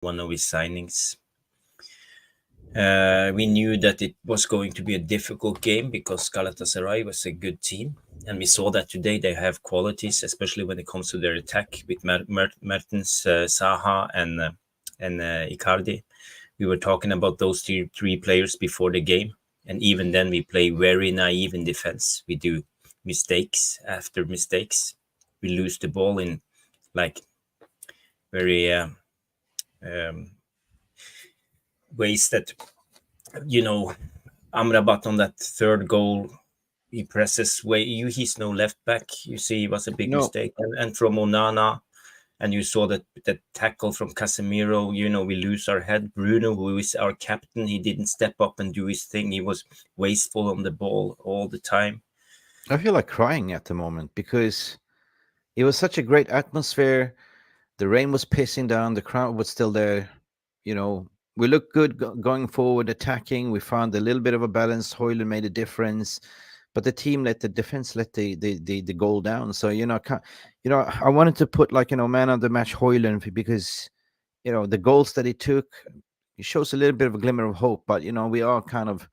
one of his signings. We knew that it was going to be a difficult game because Galatasaray was a good team, and we saw that today they have qualities, especially when it comes to their attack with Mertens, Saha, and Icardi. We were talking about those three players before the game, and even then we play very naive in defense. We do mistakes after mistakes. We lose the ball in like very um, ways that, you know, Amrabat on that third goal, he presses way. He's no left back. You see, it was a big No, mistake. And from Onana, and you saw that tackle from Casemiro. You know, we lose our head. Bruno, who is our captain, he didn't step up and do his thing. He was wasteful on the ball all the time. I feel like crying at the moment because it was such a great atmosphere. The rain was pissing down. The crowd was still there. You know, we looked good going forward, attacking. We found a little bit of a balance. Hoyland made a difference, but the team let the defense let the goal down. So I wanted to put like man of the match Hoyland because the goals that he took. It shows a little bit of a glimmer of hope, but we are kind of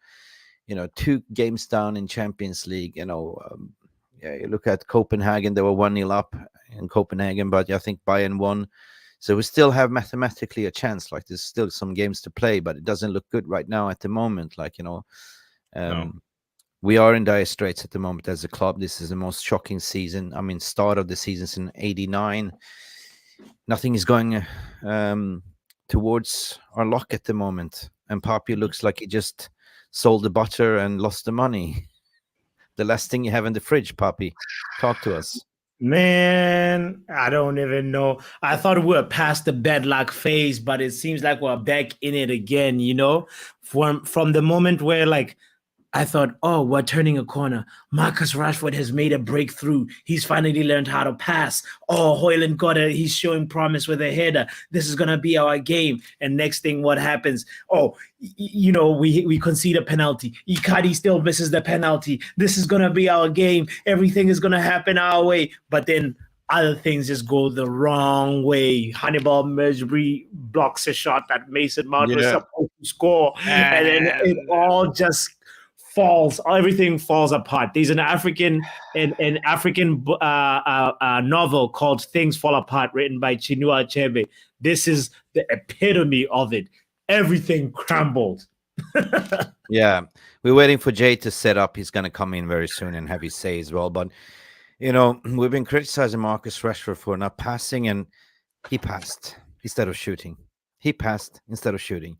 2 games down in Champions League. Yeah, you look at Copenhagen; they were 1-0 up in Copenhagen, but I think Bayern won. So we still have mathematically a chance. Like there's still some games to play, but it doesn't look good right now at the moment. No, Um, we are in dire straits at the moment as a club. This is the most shocking season. I mean, start of the season in '89. Nothing is going towards our luck at the moment. And Papi looks like he just sold the butter and lost the money. The last thing you have in the fridge, Papi. Talk to us. Man, I don't even know. I thought we were past the bad luck phase, but it seems like we're back in it again, From the moment where I thought, oh, we're turning a corner. Marcus Rashford has made a breakthrough. He's finally learned how to pass. Oh, Hoyland he's showing promise with a header. This is going to be our game. And next thing, what happens? Oh, we concede a penalty. Icardi still misses the penalty. This is going to be our game. Everything is going to happen our way. But then other things just go the wrong way. Hannibal Mejbri blocks a shot that Mason Mount was Yeah. supposed to score. And then it all just everything falls apart. There's an African novel called Things Fall Apart, written by Chinua Achebe. This is the epitome of it. Everything crumbled. Yeah. We're waiting for Jay to set up. He's going to come in very soon and have his say as well. But, we've been criticizing Marcus Rashford for not passing, and he passed instead of shooting. He passed instead of shooting.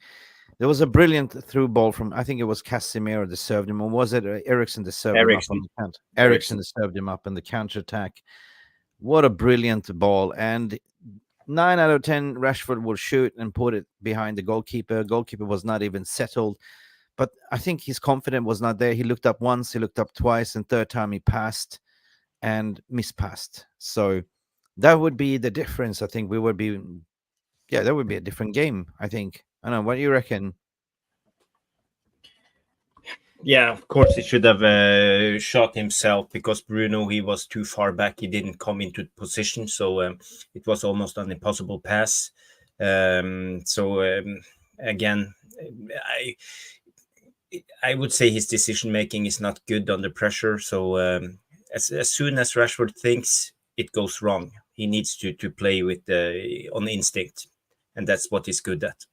There was a brilliant through ball from, I think it was Casemiro that served him, or was it Ericsson that served him up on the counter? Ericsson that served him up in the counter attack. What a brilliant ball. And 9 out of 10, Rashford will shoot and put it behind the goalkeeper. Goalkeeper was not even settled. But I think his confidence was not there. He looked up once, he looked up twice, and third time he passed and mispassed. So that would be the difference. I think that would be a different game, I think. I don't know. What do you reckon? yeah, of course he should have shot himself because Bruno, he was too far back. He didn't come into position, so it was almost an impossible pass. Again, I I would say his decision making is not good under pressure. So as soon as Rashford thinks, it goes wrong. He needs to play with on instinct, and that's what he's good at.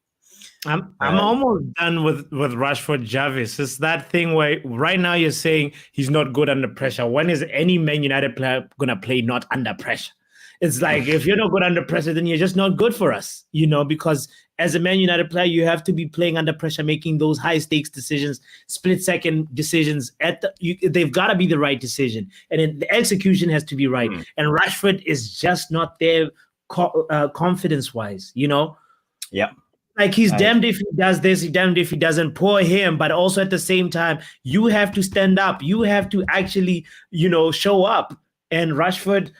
I'm almost done with Rashford Jarvis. It's that thing where right now you're saying he's not good under pressure. When is any Man United player gonna play not under pressure? It's like if you're not good under pressure, then you're just not good for us, because as a Man United player, you have to be playing under pressure, making those high stakes decisions, split second decisions. They've got to be the right decision, and then the execution has to be right. And Rashford is just not there, confidence wise. Yeah. Like he's damned if he does this, he's damned if he doesn't. Poor him, but also at the same time, you have to stand up. You have to actually, show up. And Rashford,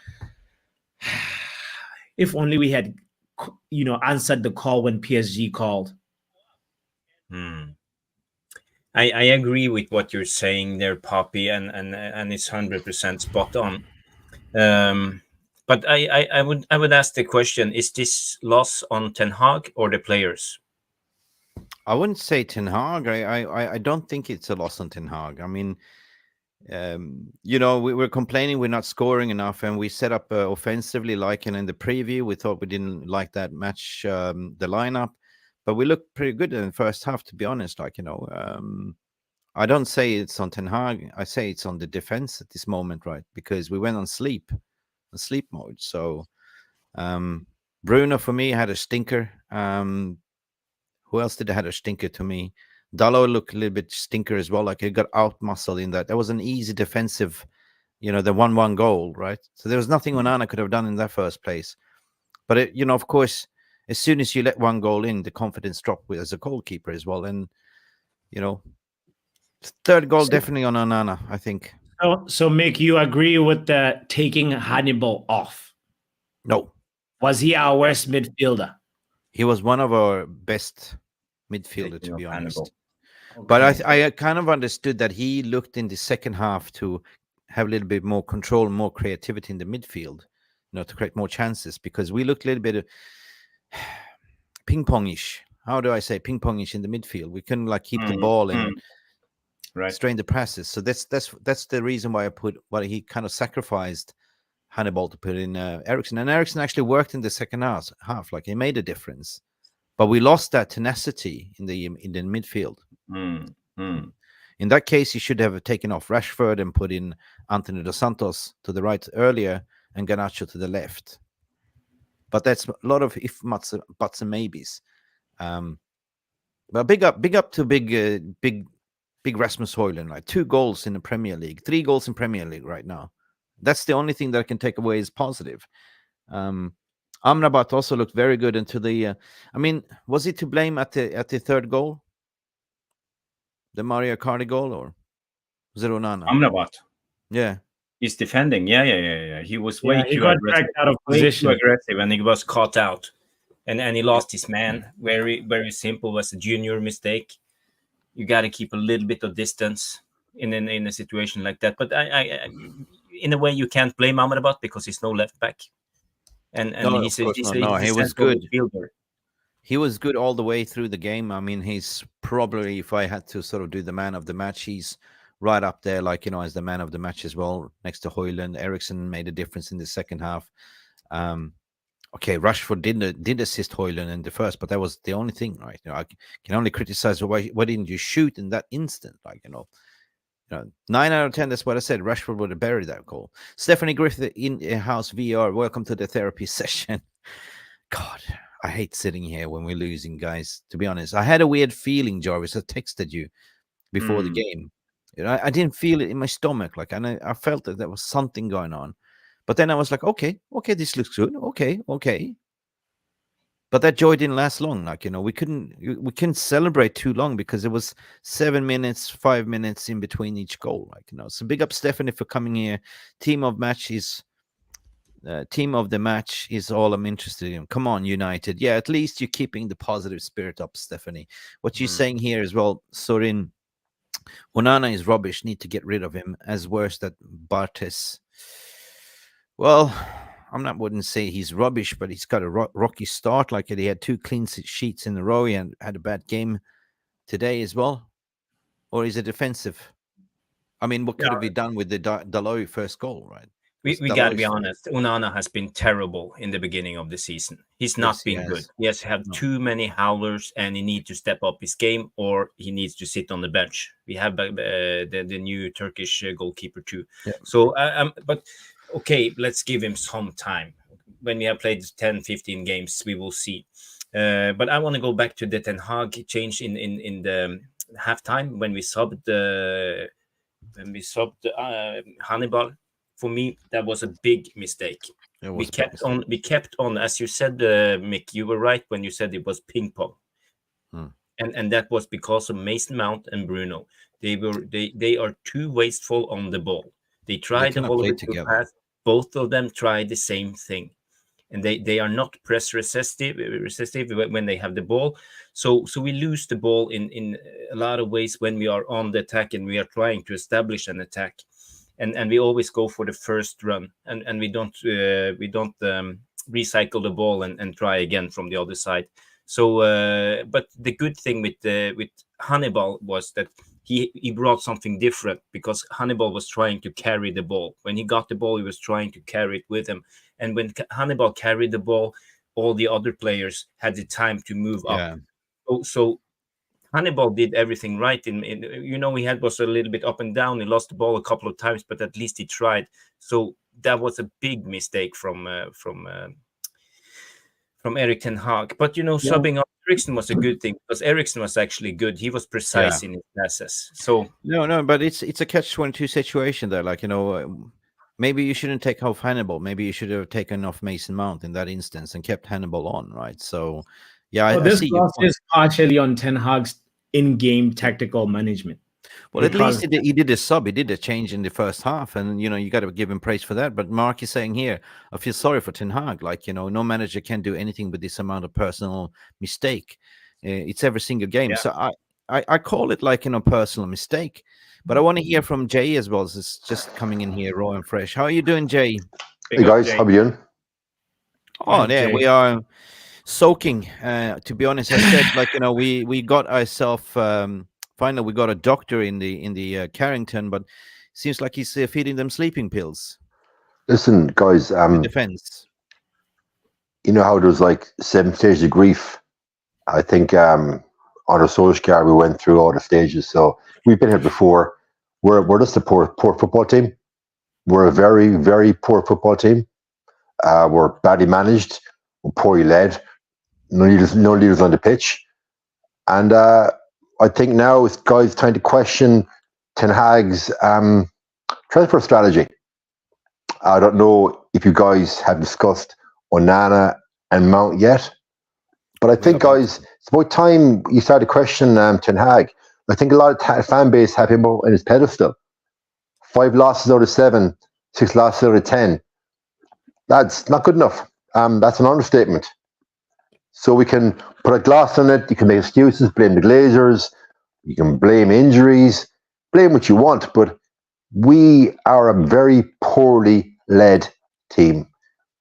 if only we had, answered the call when PSG called. I agree with what you're saying there, Poppy, and it's 100% spot on. But I would ask the question: is this loss on Ten Hag or the players? I wouldn't say Ten Hag. I don't think it's a loss on Ten Hag. I mean, we're complaining we're not scoring enough, and we set up offensively, like in the preview. We thought we didn't like that match, the lineup, but we looked pretty good in the first half, to be honest. I don't say it's on Ten Hag. I say it's on the defense at this moment, right? Because we went on sleep mode. So Bruno for me had a stinker. Who else did have a stinker to me? Dalot looked a little bit stinker as well. Like he got out muscled in that. That was an easy defensive, the 1-1 goal, right? So there was nothing Onana could have done in that first place. But of course, as soon as you let one goal in, the confidence dropped as a goalkeeper as well. And third goal definitely on Onana, I think. So Mick, you agree with the taking Hannibal off? No. Was he our worst midfielder? He was one of our best midfielder, to be honest. Hannibal. But I kind of understood that he looked in the second half to have a little bit more control, more creativity in the midfield, to create more chances, because we looked a little bit ping-pongish. How do I say ping-pongish in the midfield? We couldn't keep the ball and strain the presses. So that's the reason why he kind of sacrificed Hannibal to put in Ericsson. And Ericsson actually worked in the second half. He made a difference. But we lost that tenacity in the midfield. In that case, he should have taken off Rashford and put in Anthony Dos Santos to the right earlier and Garnacho to the left. But that's a lot of if, buts, and maybes. But big up to big Rasmus Højlund. Right? 2 goals in the Premier League, 3 goals in Premier League right now. That's the only thing that I can take away is positive. Amrabat also looked very good until the. Was he to blame at the third goal? The Mario Cardi goal, or was it Onana? Amrabat. Yeah. He's defending. Yeah. He was way he too got aggressive. out of position. Way too aggressive, and he was caught out. And he lost his man. Very, very simple. Was a junior mistake. You got to keep a little bit of distance in a situation like that. But I in a way, you can't blame Amrabat because he's no left back. And he's he was good. Midfielder. He was good all the way through the game. He's probably, if I had to sort of do the man of the match, he's right up there, as the man of the match as well, next to Højlund. Ericsson made a difference in the second half. Okay, Rashford did assist Højlund in the first, but that was the only thing, right? I can only criticize why didn't you shoot in that instant? 9 out of 10, that's what I said. Rashford would have buried that goal. Stephanie Griffith in-house VR. Welcome to the therapy session. God, I hate sitting here when we're losing, guys. To be honest, I had a weird feeling, Jarvis. I texted you before the game. I didn't feel it in my stomach, and I felt that there was something going on. But then I was like, okay, this looks good. Okay. But that joy didn't last long. We couldn't celebrate too long because it was 7 minutes, 5 minutes in between each goal. So big up Stephanie for coming here. Team of the match is all I'm interested in. Come on, United. Yeah, at least you're keeping the positive spirit up, Stephanie. What you're saying here as well, Sorin, Onana is rubbish. Need to get rid of him. As worse that Bartes. Well, wouldn't say he's rubbish, but he's got a rocky start. He had 2 clean sheets in a row and had a bad game today as well. Or is it defensive? What could have been done with the Dalot first goal, right? We got to be honest. Onana has been terrible in the beginning of the season. He's not been good. He has had too many howlers, and he needs to step up his game, or he needs to sit on the bench. We have the new Turkish goalkeeper too. Yeah. So, but okay, let's give him some time. When we have played 10, 15 games, we will see. But I want to go back to the Ten Hag change in the halftime when we subbed Hannibal. For me, that was a big mistake. We kept on, as you said, Mick. You were right when you said it was ping pong, and that was because of Mason Mount and Bruno. They are too wasteful on the ball. They tried the whole pass. Both of them tried the same thing, and they are not press resistive when they have the ball. So we lose the ball in a lot of ways when we are on the attack and we are trying to establish an attack. and we always go for the first run, and we don't recycle the ball and try again from the other side. So, but the good thing with Hannibal was that he brought something different, because Hannibal was trying to carry the ball. When he got the ball, he was trying to carry it with him. And when Hannibal carried the ball, all the other players had the time to move up. So Hannibal did everything right. He was a little bit up and down. He lost the ball a couple of times, but at least he tried. So that was a big mistake from Erik ten Hag. But subbing up Eriksen was a good thing, because Eriksen was actually good. He was precise in his passes. So no, but it's a catch-22 situation there. Like, maybe you shouldn't take off Hannibal. Maybe you should have taken off Mason Mount in that instance and kept Hannibal on, right? So, yeah, this loss is partially on Ten Hag's in-game tactical management. Well, at least he did a sub. He did a change in the first half, and you got to give him praise for that. But Mark is saying here, I feel sorry for Ten Hag. Like, no manager can do anything with this amount of personal mistake. It's every single game. Yeah. So I call it like personal mistake. But I want to hear from Jay as well. It's just coming in here raw and fresh. How are you doing, Jay? Hey guys, how are you doing? Oh, there we are. Soaking. To be honest, I said, like, we got ourselves. Finally, we got a doctor in the Carrington, but seems like he's feeding them sleeping pills. Listen, guys. Defense. You know how there's like 7 stages of grief. I think under Solskjaer we went through all the stages. So we've been here before. We're just a poor football team. We're a very, very poor football team. We're badly managed. We're poorly led. No leaders on the pitch, and I think now it's guys trying to question Ten Hag's transfer strategy. I don't know if you guys have discussed Onana and Mount yet, but I think, guys, it's about time you start to question Ten Hag. I think a lot of fan base have him in his pedestal. 5 losses out of 7, 6 losses out of 10. That's not good enough. That's an understatement. So we can put a gloss on it. You can make excuses, blame the Glazers. You can blame injuries, blame what you want. But we are a very poorly led team.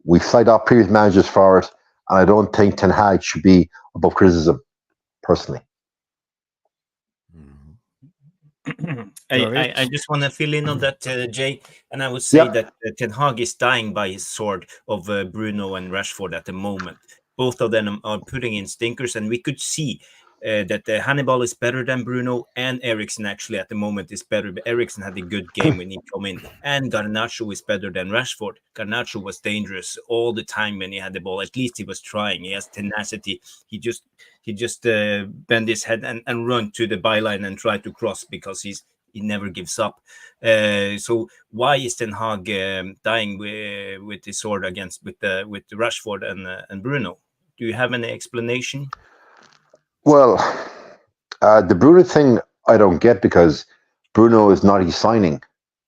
We've cited our previous managers for it, and I don't think Ten Hag should be above criticism, personally. I just want to fill in on that, Jay, and I would say that Ten Hag is dying by his sword of Bruno and Rashford at the moment. Both of them are putting in stinkers, and we could see that Hannibal is better than Bruno, and Eriksen actually at the moment is better. But Eriksen had a good game when he came in, and Garnacho is better than Rashford. Garnacho was dangerous all the time when he had the ball. At least he was trying. He has tenacity. He just bend his head and run to the byline and try to cross, because he never gives up. So why is Ten Hag dying with the sword with Rashford and Bruno? Do you have any explanation? Well, the Bruno thing I don't get, because Bruno is not his signing.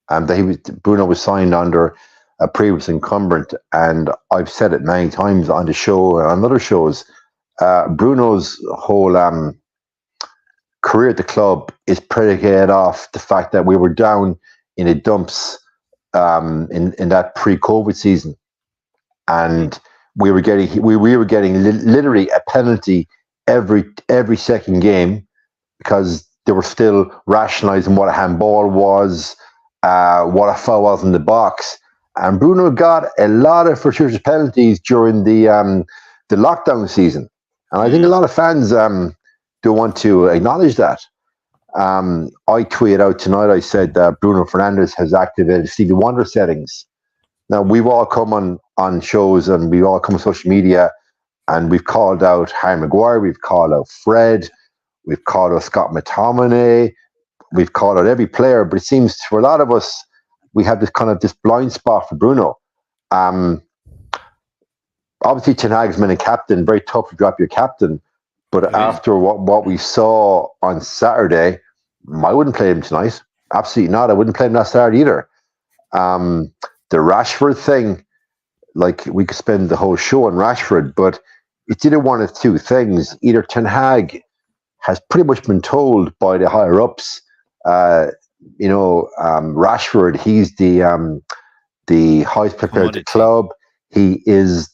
Bruno was signed under a previous incumbent, and I've said it many times on the show and on other shows. Bruno's whole career at the club is predicated off the fact that we were down in the dumps in that pre-COVID season, and we were getting literally a penalty every second game, because they were still rationalising what a handball was, what a foul was in the box, and Bruno got a lot of fortuitous penalties during the lockdown season, and I think a lot of fans don't want to acknowledge that. I tweeted out tonight, I said that Bruno Fernandes has activated Stevie Wonder settings. Now, we've all come on shows, and we've all come on social media, and we've called out Harry Maguire, we've called out Fred, we've called out Scott McTominay, we've called out every player, but it seems for a lot of us, we have this blind spot for Bruno. Obviously, Ten Hag's been a captain, very tough to drop your captain, but after what we saw on Saturday, I wouldn't play him tonight. Absolutely not. I wouldn't play him last Saturday either. The Rashford thing, like, we could spend the whole show on Rashford, but it's either one of two things. Either Ten Hag has pretty much been told by the higher ups, Rashford, he's the highest player at the Commodity. club. He is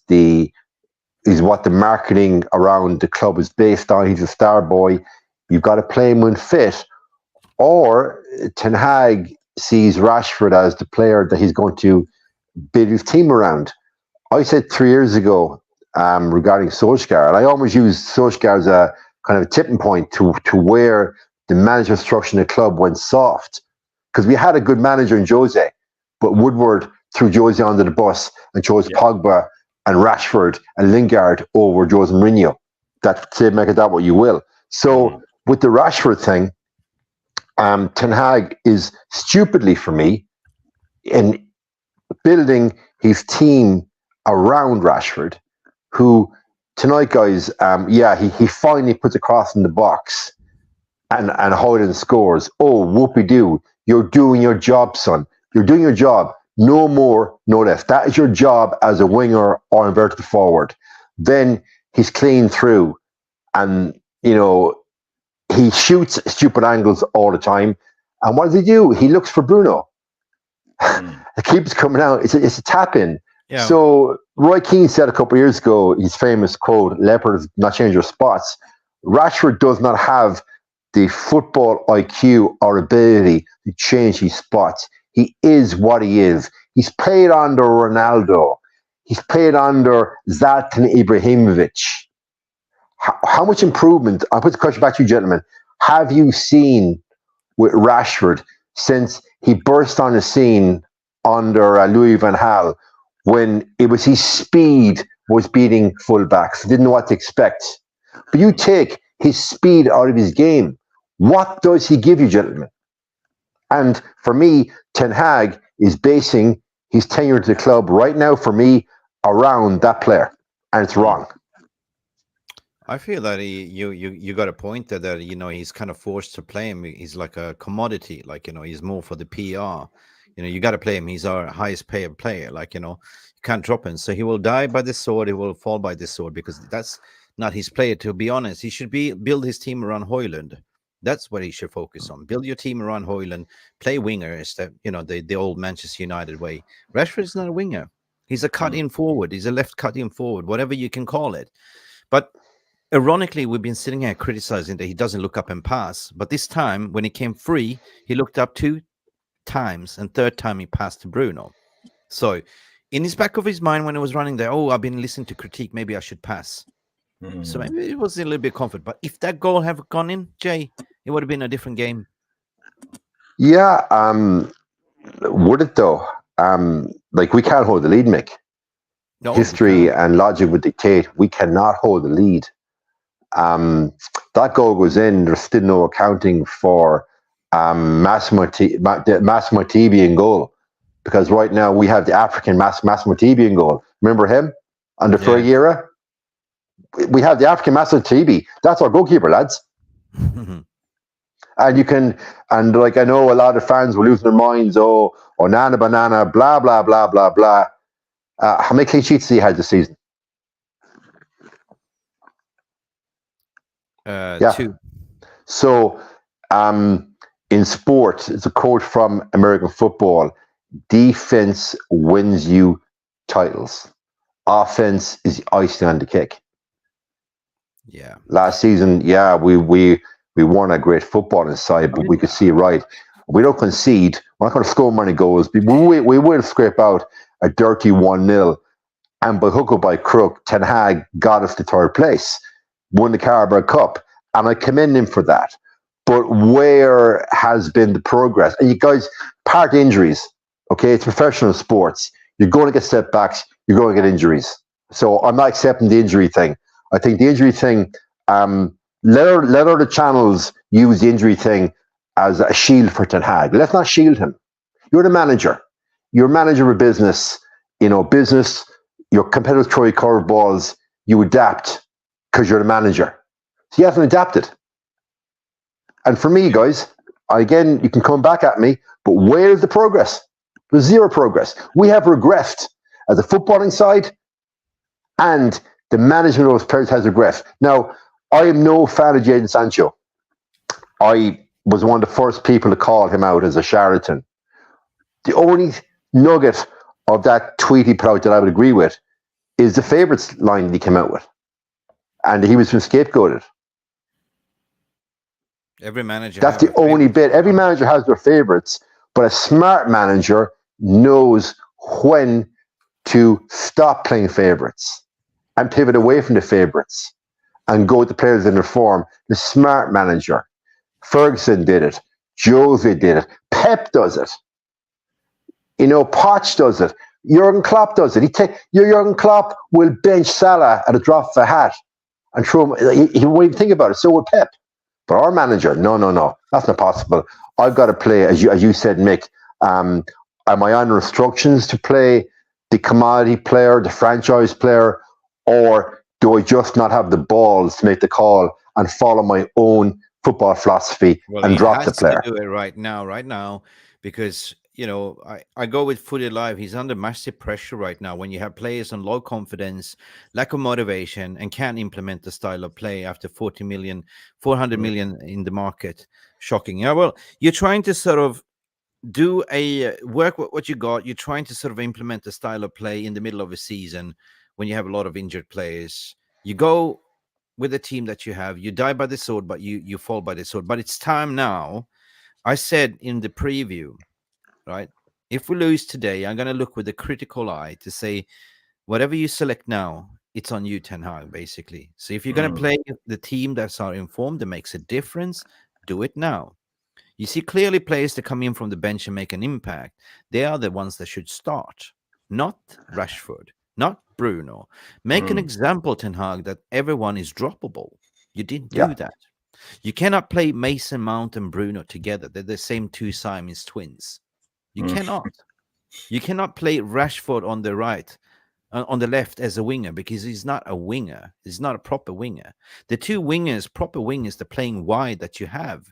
what the marketing around the club is based on. He's a star boy. You've got to play him when fit. Or Ten Hag sees Rashford as the player that he's going to build his team around. I said 3 years ago regarding Solskjaer, and I always use Solskjaer as a kind of a tipping point to where the management structure in the club went soft. Because we had a good manager in Jose, but Woodward threw Jose under the bus and chose Pogba and Rashford and Lingard over Jose Mourinho. Make it that what you will. So with the Rashford thing, Ten Hag is stupidly, for me, in building his team around Rashford, who tonight, guys, he finally puts a cross in the box and Hoyland scores. Oh, whoopie-doo. You're doing your job, son. You're doing your job. No more, no less. That is your job as a winger or inverted forward. Then he's clean through and, he shoots stupid angles all the time. And what does he do? He looks for Bruno. It keeps coming out. It's a tap in. Yeah. So Roy Keane said a couple of years ago, his famous quote, "Leopards not change their spots." Rashford does not have the football IQ or ability to change his spots. He is what he is. He's played under Ronaldo. He's played under Zlatan Ibrahimovic. How much improvement, I'll put the question back to you, gentlemen, have you seen with Rashford since he burst on the scene under Louis van Gaal, when it was his speed was beating fullbacks? Didn't know what to expect. But you take his speed out of his game. What does he give you, gentlemen? And for me, Ten Hag is basing his tenure at the club right now, for me, around that player. And it's wrong. I feel that you got a point there that he's kind of forced to play him. He's like a commodity, he's more for the PR. You got to play him. He's our highest paid player. You can't drop him. So he will die by the sword. He will fall by the sword, because that's not his player. To be honest, he should build his team around Højlund. That's what he should focus on. Build your team around Højlund. Play winger instead. The old Manchester United way. Rashford is not a winger. He's a cut-in forward. He's a left cut-in forward, whatever you can call it. But ironically, we've been sitting here criticizing that he doesn't look up and pass. But this time, when he came free, he looked up 2 times, and third time he passed to Bruno. So in his back of his mind, when he was running there, I've been listening to critique, maybe I should pass. So maybe it was a little bit comfort. But if that goal had gone in, Jay, it would have been a different game. Yeah, would it though? We can't hold the lead, Mick. No, history and logic would dictate we cannot hold the lead. That goal goes in. There's still no accounting for Massimo Tibi in goal, because right now we have the African Massimo Tibi in goal. Remember him under Fergie era? We have the African Massimo Tibi. That's our goalkeeper, lads. And you can, and I know a lot of fans were losing their minds. Oh, Nana Banana, blah blah blah blah blah. How many clean sheets he had this season? 2. So, in sport, it's a quote from American football: defense wins you titles. Offense is icing on the cake. Yeah. Last season, we weren't a great footballing side, but we could see right. We don't concede. We're not going to score many goals. We will scrape out a dirty 1-0. And by hook or by crook, Ten Hag got us to third place, won the Carabao Cup, and I commend him for that. But where has been the progress? And you guys, part injuries, okay? It's professional sports. You're going to get setbacks. You're going to get injuries. So I'm not accepting the injury thing. I think the injury thing, let other channels use the injury thing as a shield for Ten Hag. Let's not shield him. You're the manager. You're a manager of a business. Business, your competitors throw you curveballs. You adapt because you're the manager. So you haven't adapted. And for me, guys, again, you can come back at me, but where's the progress? There's zero progress. We have regressed as a footballing side, and the management of those players has regressed. Now, I am no fan of Jadon Sancho. I was one of the first people to call him out as a charlatan. The only nugget of that tweet he put out that I would agree with is the favourites line that he came out with. And he was been scapegoated. Every manager. That's the only bit. Every manager has their favourites, but a smart manager knows when to stop playing favourites and pivot away from the favourites and go with the players in their form. The smart manager. Ferguson did it. Jose did it. Pep does it. Poch does it. Jurgen Klopp does it. Jurgen Klopp will bench Salah at a drop of a hat and throw him. He won't even think about it. So will Pep. But our manager, no, that's not possible. I've got to play, as you said, Mick. Am I under instructions to play the commodity player, the franchise player, or do I just not have the balls to make the call and follow my own football philosophy and drop the player? Do it right now, because I go with Footy Live. He's under massive pressure right now when you have players on low confidence, lack of motivation, and can't implement the style of play after 400 million in the market. Shocking. Yeah, well, you're trying to sort of do work with what you got. You're trying to sort of implement the style of play in the middle of a season when you have a lot of injured players. You go with the team that you have. You die by the sword, but you fall by the sword. But it's time now. I said in the preview, right? If we lose today, I'm going to look with a critical eye to say, whatever you select now, it's on you, Ten Hag, basically. So if you're going to play the team that's are informed, that makes a difference, do it now. You see clearly players that come in from the bench and make an impact. They are the ones that should start, not Rashford, not Bruno. Make an example, Ten Hag, that everyone is droppable. You didn't do that. You cannot play Mason Mount and Bruno together. They're the same two Siamese twins. You cannot. You cannot play Rashford on the right, on the left as a winger, because he's not a winger. He's not a proper winger. The two wingers, proper wingers, the playing wide that you have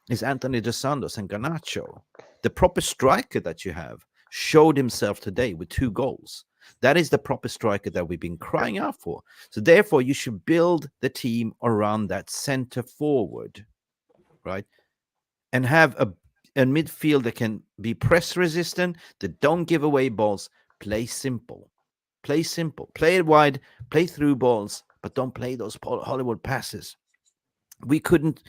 is Anthony Dos Santos and Garnacho. The proper striker that you have showed himself today with 2 goals. That is the proper striker that we've been crying out for. So therefore, you should build the team around that center forward, right? And have a midfield that can be press resistant, that don't give away balls. Play simple. Play simple. Play it wide, play through balls, but don't play those Hollywood passes. We couldn't.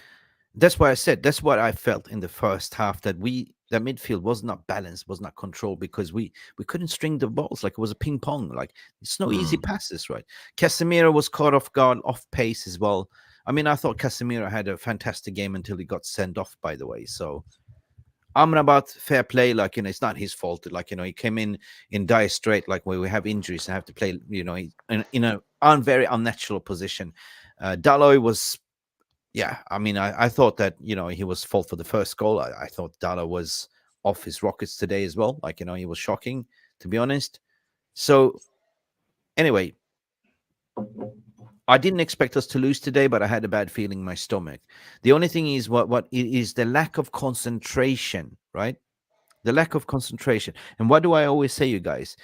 That's why I said, that's what I felt in the first half, that midfield was not balanced, was not controlled, because we couldn't string the balls like it was a ping pong. Like, it's no easy passes, right? Casemiro was caught off guard, off pace as well. I mean, I thought Casemiro had a fantastic game until he got sent off, by the way. So I'm about fair play. Like, it's not his fault. Like, he came in dire straight, like where we have injuries and have to play, in a very unnatural position. Dalot was, I mean, I thought that, he was fault for the first goal. I thought Dalot was off his rockets today as well. Like, he was shocking, to be honest. So anyway, I didn't expect us to lose today, but I had a bad feeling in my stomach. The only thing is what is the lack of concentration, right? The lack of concentration. And what do I always say, you guys?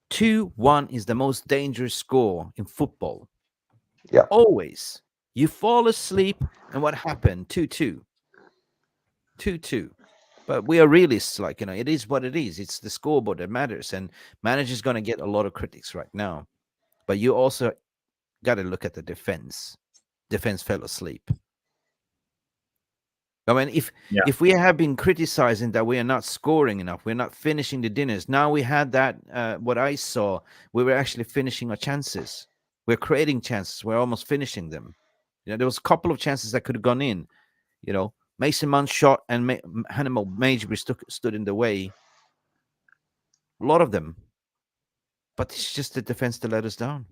2-1 is the most dangerous score in football. Yeah. Always. You fall asleep, and what happened? 2-2. 2-2. But we are realists, like, it is what it is. It's the scoreboard that matters. And manager's going to get a lot of critics right now. But you also got to look at the defense. Defense fell asleep. I mean, if we have been criticizing that we are not scoring enough, we're not finishing the dinners. Now we had that, what I saw, we were actually finishing our chances. We're creating chances. We're almost finishing them. There was a couple of chances that could have gone in. Mason Mount shot and Hannibal Majebury stood in the way. A lot of them. But it's just the defense that let us down.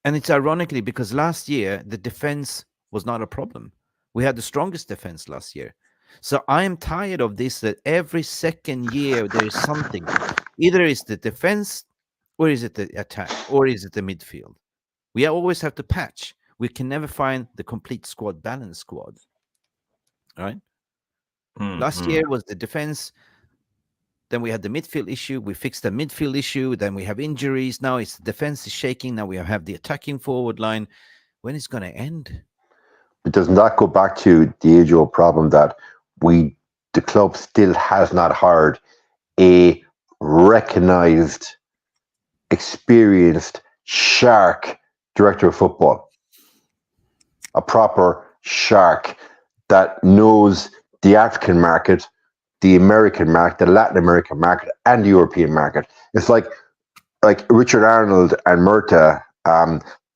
And it's ironically because last year, the defense was not a problem. We had the strongest defense last year. So I am tired of this, that every second year there is something. Either it's the defense, or is it the attack, or is it the midfield? We always have to patch. We can never find the complete squad, balanced squad. All right? Last year was the defense. Then we had the midfield issue. We fixed the midfield issue. Then we have injuries. Now it's the defense is shaking. Now we have the attacking forward line. When is it going to end? does not go back to the age-old problem that the club still has not hired a recognized, experienced, shark director of football, a proper shark that knows the African market, the American market, the Latin American market, and the European market. It's like Richard Arnold and Murta.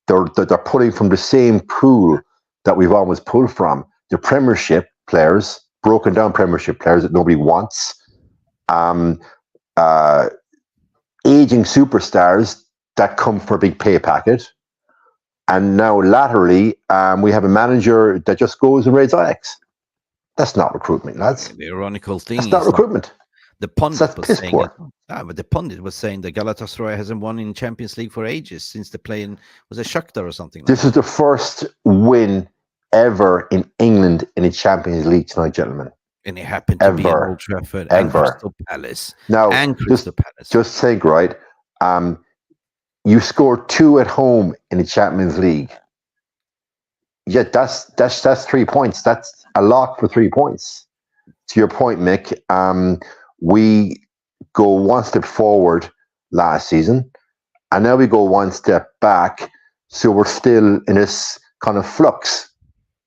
They're pulling from the same pool that we've always pulled from. The Premiership players, broken down Premiership players that nobody wants. Aging superstars that come for a big pay packet. And now laterally, we have a manager that just goes and raids Ajax. That's not recruitment, lads. The ironical thing That's not recruitment. The pundit That's was piss saying poor. but the pundit was saying that Galatasaray hasn't won in Champions League for ages since they play in, was it Shakhtar or something like This is the first win ever in England in a Champions League tonight, gentlemen. and it happened to be at Old Trafford and Crystal Palace. Now, And Crystal Palace. just think, right? You scored 2 at home in the Champions League. Yeah, that's 3 points. That's a lot for 3 points. To your point, Mick, we go one step forward last season, and now we go one step back. So we're still in this kind of flux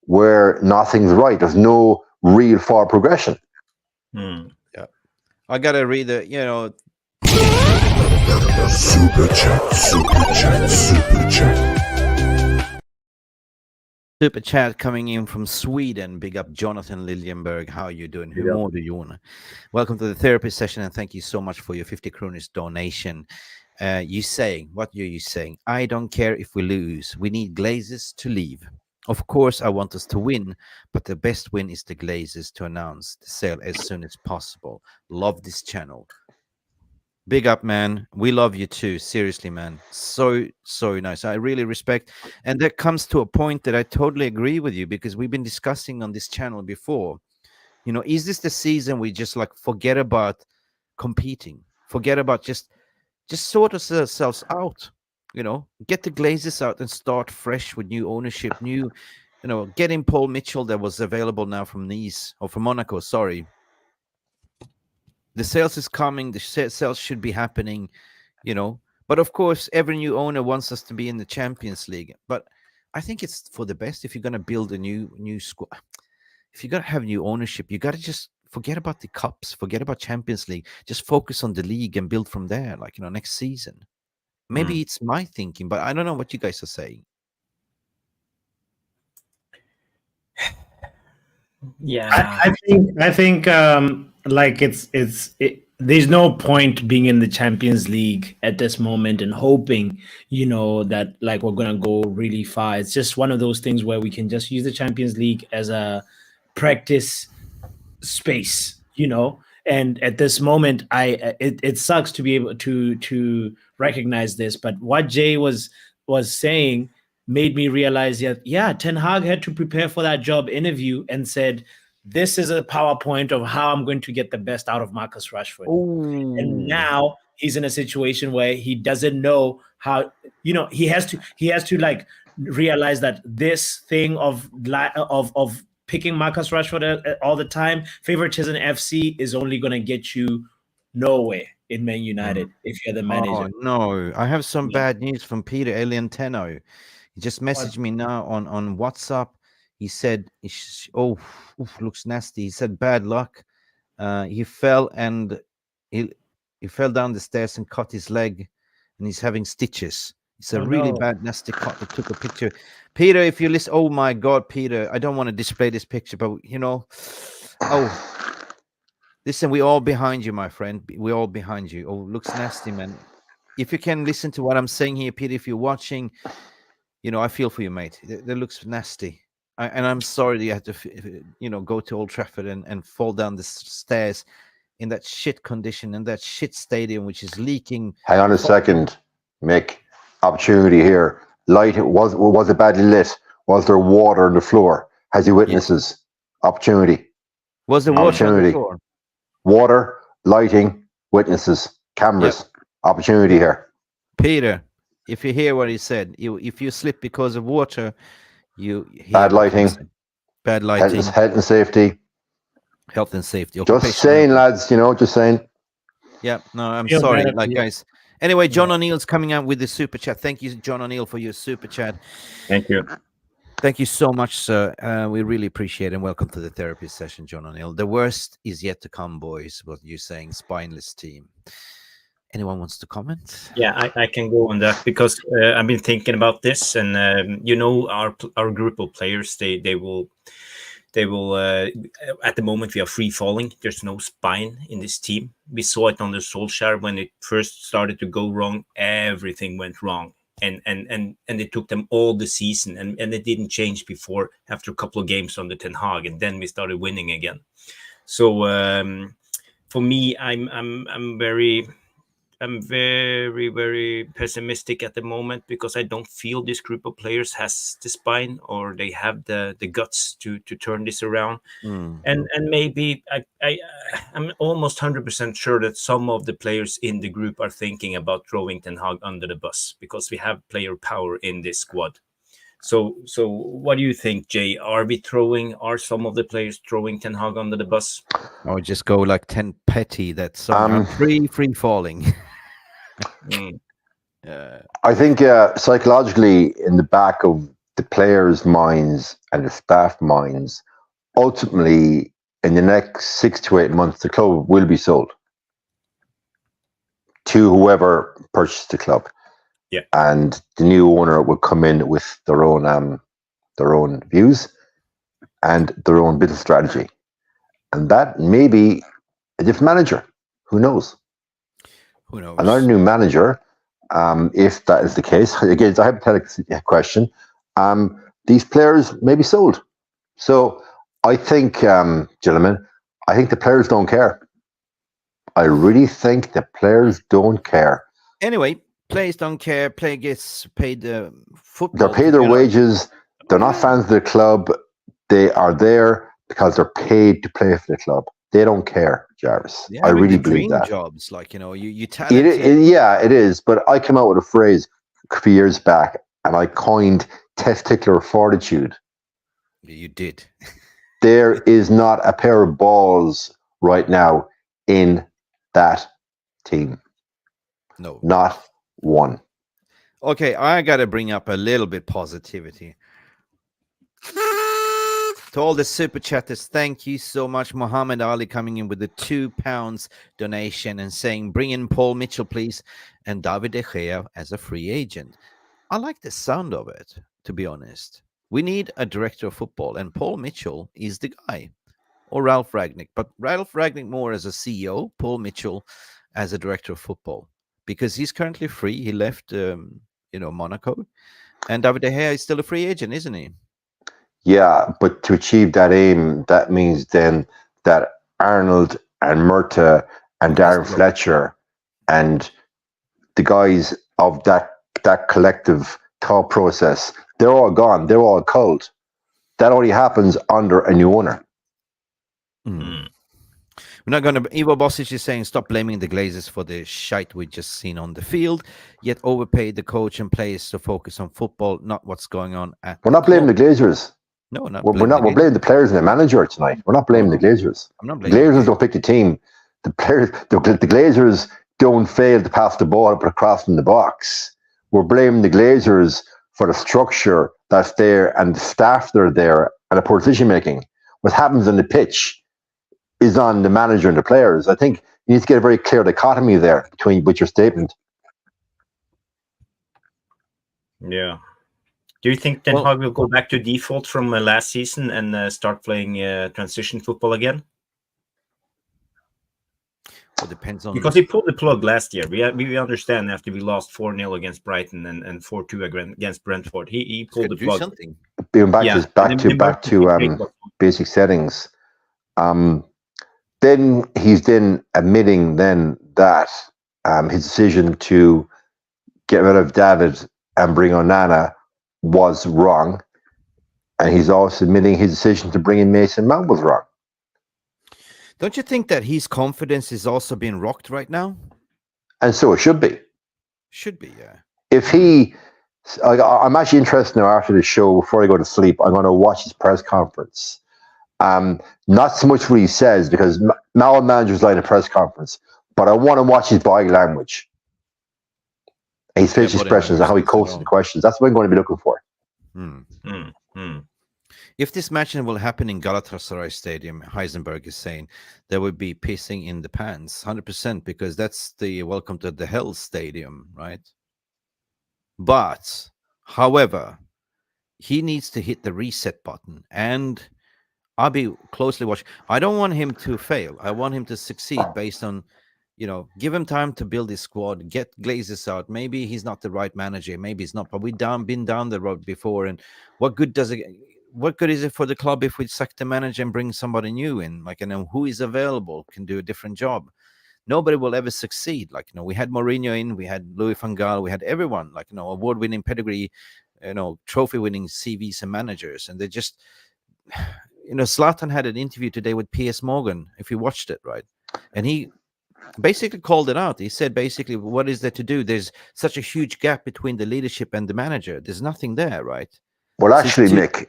where nothing's right. There's no real forward progression. Yeah, I gotta read the, Super chat, super chat, super chat. super chat coming in from Sweden. Big up Jonathan Liljenberg. How are you doing? Hur mår du, Jon? Welcome to the therapy session, and thank you so much for your 50 kronis donation. What are you saying? I don't care if we lose. We need Glazers to leave. Of course, I want us to win, but the best win is the Glazers to announce the sale as soon as possible. Love this channel. Big up, man. We love you too. Seriously, man. So nice. I really respect. And that comes to a point that I totally agree with you, because we've been discussing on this channel before. Is this the season we just forget about competing? Forget about just sort ourselves out, get the Glazers out and start fresh with new ownership, getting Paul Mitchell that was available now from Nice or from Monaco, sorry. The sales is coming. The sales should be happening, But of course, every new owner wants us to be in the Champions League. But I think it's for the best if you're going to build a new squad. If you're going to have new ownership, you got to just forget about the cups, forget about Champions League. Just focus on the league and build from there, next season. Maybe it's my thinking, but I don't know what you guys are saying. Yeah, I think there's no point being in the Champions League at this moment and hoping, that we're gonna go really far. It's just one of those things where we can just use the Champions League as a practice space, And at this moment, it sucks to be able to recognize this. But what Jay was saying made me realize that, Ten Hag had to prepare for that job interview and said, this is a PowerPoint of how I'm going to get the best out of Marcus Rashford. Ooh. And now he's in a situation where he doesn't know how, he has to realize that this thing of picking Marcus Rashford all the time, favoritism FC is only going to get you nowhere in Man United if you're the manager. Oh, no. I have some bad news from Peter Elianteno. He just messaged me now on WhatsApp. He said, looks nasty. He said, bad luck. He fell and he fell down the stairs and cut his leg, and he's having stitches. It's a really bad, nasty cut. They took a picture. Peter, if you listen, oh my God, Peter, I don't want to display this picture, but listen, we're all behind you, my friend. We're all behind you. Oh, looks nasty, man. If you can listen to what I'm saying here, Peter, if you're watching, I feel for you, mate. That looks nasty. And I'm sorry that you had to, go to Old Trafford and fall down the stairs in that shit condition, in that shit stadium, which is leaking. Hang on a second, Mick. Opportunity here. Light. Was it badly lit? Was there water on the floor? Has he witnesses? Yeah. Opportunity. Was there water on the floor? Water, lighting, witnesses, cameras. Yep. Opportunity here. Peter, if you hear what he said, if you slip because of water, Bad lighting. Bad lighting. Health and safety. Health and safety. Just saying, lads. Just saying. Yeah, no, I'm Feel sorry, bad, yeah. guys. Anyway, John O'Neill's coming out with the super chat. Thank you, John O'Neill, for your super chat. Thank you. Thank you so much, sir. We really appreciate it. And welcome to the therapy session, John O'Neill. The worst is yet to come, boys. What you're saying, spineless team. Anyone wants to comment? Yeah, I can go on that because I've been thinking about this, and our group of players, they will at the moment we are free falling. There's no spine in this team. We saw it under Solskjaer when it first started to go wrong. Everything went wrong, and it took them all the season, and it didn't change before after a couple of games under Ten Hag, and then we started winning again. So for me, I'm very, very pessimistic at the moment because I don't feel this group of players has the spine or they have the guts to turn this around. And maybe I'm almost 100% sure that some of the players in the group are thinking about throwing Ten Hag under the bus because we have player power in this squad. So what do you think, Jay? Are some of the players throwing Ten Hag under the bus? Or just go like 10 petty that some are free falling. I think psychologically, in the back of the players' minds and the staff minds, ultimately, in the next 6 to 8 months, the club will be sold to whoever purchased the club. Yeah, and the new owner will come in with their own views and their own business strategy, and that may be a different manager. Who knows? Who knows? Another new manager. If that is the case, again, it's a hypothetical question. These players may be sold. So I think, gentlemen, I think the players don't care. I really think the players don't care. Anyway, players don't care. Player gets paid football. They're paid their wages. They're not fans of the club. They are there because they're paid to play for the club. They don't care, Jarvis. I really believe that. Jobs, like, you talented. It is. But I came out with a phrase a few years back, and I coined testicular fortitude. You did. There is not a pair of balls right now in that team. No, not one. Okay, I got to bring up a little bit positivity. To all the super chatters, thank you so much. Muhammad Ali coming in with the £2 donation and saying, bring in Paul Mitchell, please, and David De Gea as a free agent. I like the sound of it, to be honest. We need a director of football, and Paul Mitchell is the guy, or Ralph Ragnick. But Ralph Ragnick more as a CEO, Paul Mitchell as a director of football, because he's currently free. He left, Monaco, and David De Gea is still a free agent, isn't he? Yeah, but to achieve that aim, that means then that Arnold and Murta and Darren Fletcher and the guys of that collective thought process, they're all gone. They're all cold. That only happens under a new owner. We're not going to. Ivo Bosic is saying, stop blaming the Glazers for the shite we just seen on the field, yet overpaid the coach and players to focus on football, not what's going on at We're not blaming the Glazers. No, we're not. We're blaming the players and the manager tonight. We're not blaming the Glazers. I'm not blaming the Glazers. Don't pick the team. The players, the Glazers don't fail to pass the ball up across from the box. We're blaming the Glazers for the structure that's there and the staff that are there and the poor decision making. What happens on the pitch is on the manager and the players. I think you need to get a very clear dichotomy there with your statement. Yeah. Do you think Ten Hag will go back to default from last season and start playing transition football again? It depends on, because he pulled the plug last year. We understand after we lost 4-0 against Brighton and 4-2 against Brentford. He pulled the plug. Something. Being back to basic settings. Then he's admitting that his decision to get rid of David and bring on Nana was wrong, and he's also admitting his decision to bring in Mason Mount was wrong. Don't you think that his confidence is also being rocked right now? And so it should be. Should be, yeah. If he I'm actually interested now after the show, before I go to sleep, I'm going to watch his press conference. Not so much what he says, because now managers like a press conference, but I want to watch his body language, his facial expressions, and how he coaches the questions. That's what I'm going to be looking for. If this match will happen in Galatasaray Stadium, Heisenberg is saying, there would be pissing in the pants, 100%, because that's the welcome to the hell stadium, right? But, however, he needs to hit the reset button, and I'll be closely watching. I don't want him to fail. I want him to succeed based on, give him time to build his squad, get Glazers out. Maybe he's not the right manager. Maybe he's not, but we've been down the road before. And what good is it for the club if we sack the manager and bring somebody new in? Who is available can do a different job. Nobody will ever succeed. We had Mourinho in, we had Louis van Gaal, we had everyone, award-winning pedigree, trophy-winning CVs and managers. And they just, Zlatan had an interview today with Piers Morgan, if you watched it, right? And he basically called it out. He said, basically, what is there to do? There's such a huge gap between the leadership and the manager. There's nothing there, right? Well, actually, Mick,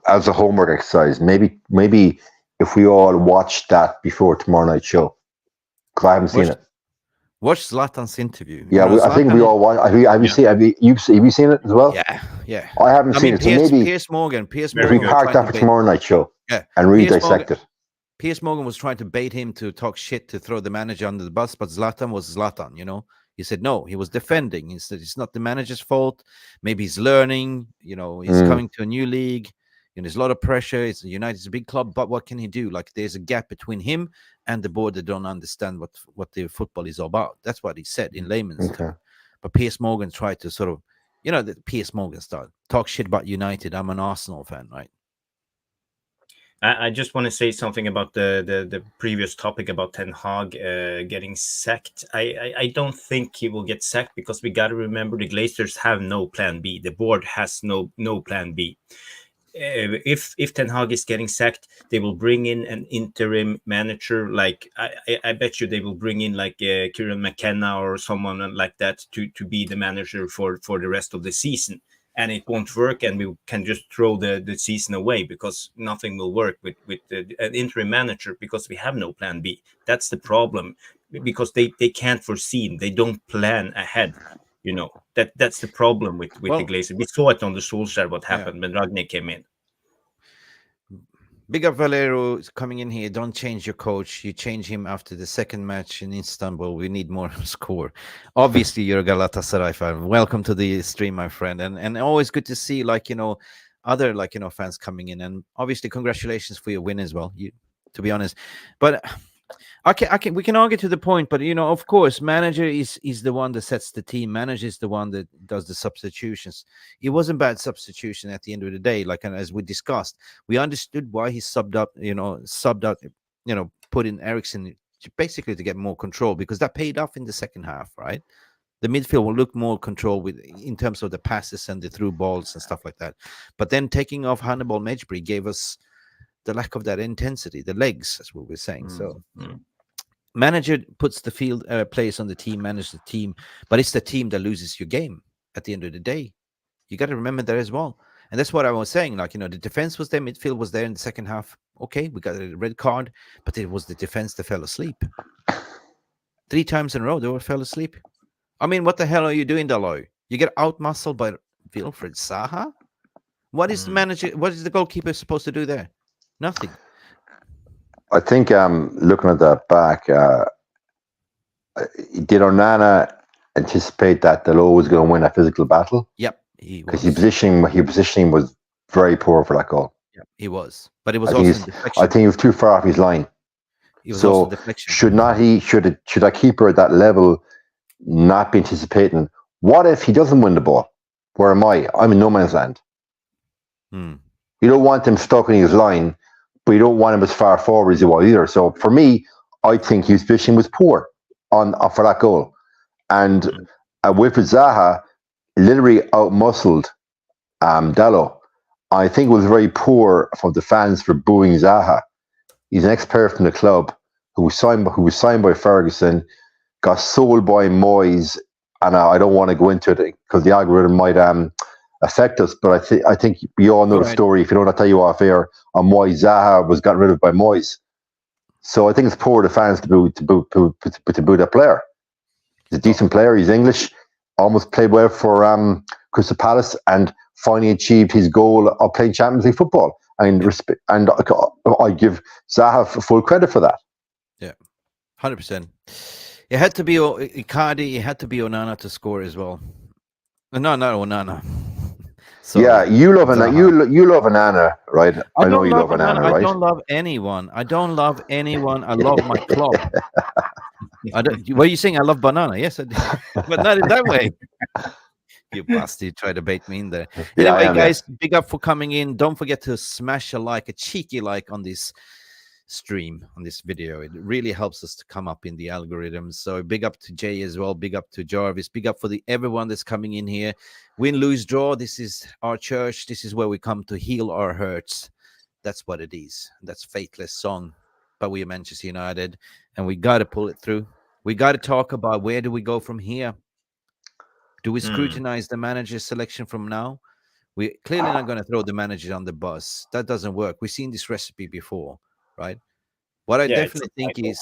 as a homework exercise, maybe if we all watch that before tomorrow night's show, because I haven't seen it. Watch Zlatan's interview. Yeah, I think we all watch. Have you seen it as well? Yeah. I haven't seen it. So maybe Piers Morgan. If we park that for tomorrow night's show, and really dissect it. Piers Morgan was trying to bait him to talk shit to throw the manager under the bus, but Zlatan was Zlatan. He said no. He was defending. He said it's not the manager's fault. Maybe he's learning. He's coming to a new league. There's a lot of pressure. It's United's a big club, but what can he do? There's a gap between him and the board that don't understand what the football is all about. That's what he said in layman's terms. But Piers Morgan tried to sort of, the Piers Morgan style, talk shit about United. I'm an Arsenal fan, right? I just want to say something about the previous topic about Ten Hag getting sacked. I don't think he will get sacked, because we got to remember the Glazers have no plan B. The board has no plan B. If Ten Hag is getting sacked, they will bring in an interim manager. I bet you they will bring in Kieran McKenna or someone like that to be the manager for the rest of the season. And it won't work, and we can just throw the season away, because nothing will work with an interim manager, because we have no plan B. That's the problem, because they can't foresee. They don't plan ahead. That's the problem with the Glazers. We saw it on the Solskjaer what happened when Ragnick came in. Big up Valero is coming in here. Don't change your coach. You change him after the second match in Istanbul. We need more score. Obviously, you're a Galatasaray fan. Welcome to the stream, my friend. And always good to see other fans coming in. And obviously, congratulations for your win as well. To be honest, but we can argue to the point. But of course, manager is the one that sets the team. Manager is the one that does the substitutions. It wasn't bad substitution at the end of the day. And as we discussed, we understood why he subbed out. Put in Eriksson basically to get more control, because that paid off in the second half, right? The midfield will look more control in terms of the passes and the through balls and stuff like that. But then taking off Hannibal Mejbri gave us the lack of that intensity, the legs, as what we're saying. Manager puts the field players on the team, manages the team, but it's the team that loses your game at the end of the day. You got to remember that as well. And that's what I was saying. The defense was there, midfield was there in the second half. Okay, we got a red card, but it was the defense that fell asleep. 3 times in a row, they all fell asleep. I mean, what the hell are you doing, Daloy? You get out-muscled by Wilfried Zaha? What is the goalkeeper supposed to do there? Nothing. I think looking at that back, did Onana anticipate that Dalot was going to win a physical battle? Yep, because his positioning was very poor for that goal. Yeah, he was, but it was also deflection. I think he was too far off his line. So should that keeper at that level not be anticipating? What if he doesn't win the ball? Where am I? I'm in no man's land. You don't want him stuck in his line, but you don't want him as far forward as he was either. So for me, I think his positioning was poor for that goal. And Wilfried Zaha literally outmuscled Dalot. I think it was very poor for the fans for booing Zaha. He's an ex-player from the club who was signed by Ferguson, got sold by Moyes and I don't want to go into it because the algorithm might affect us. But I think we all know the story. If you don't, I'll tell you off air on why Zaha was got rid of by Moyes. So I think it's poor of the fans to boo that player. He's a decent player. He's English. Almost played well for Crystal Palace, and finally achieved his goal of playing Champions League football. And I give Zaha full credit for that. Yeah, 100%. It had to be Icardi. It had to be Onana to score as well. No, not Onana. Sorry. Yeah, you love Onana. You love Onana, right? I know you love Onana, right? I don't love anyone. I don't love anyone. I love my club. What are you saying? I love banana. Yes, I do. But not in that way. You bastard, try to bait me in there. Anyway, guys, big up for coming in. Don't forget to smash a cheeky like on this stream, on this video. It really helps us to come up in the algorithm. So big up to Jay as well. Big up to Jarvis. Big up for everyone that's coming in here. Win, lose, draw. This is our church. This is where we come to heal our hurts. That's what it is. That's Faithless song. But we are Manchester United, and we got to pull it through. We got to talk about where do we go from here. Do we scrutinize the manager's selection from now? We're clearly not going to throw the manager on the bus. That doesn't work. We've seen this recipe before, right? What I definitely think is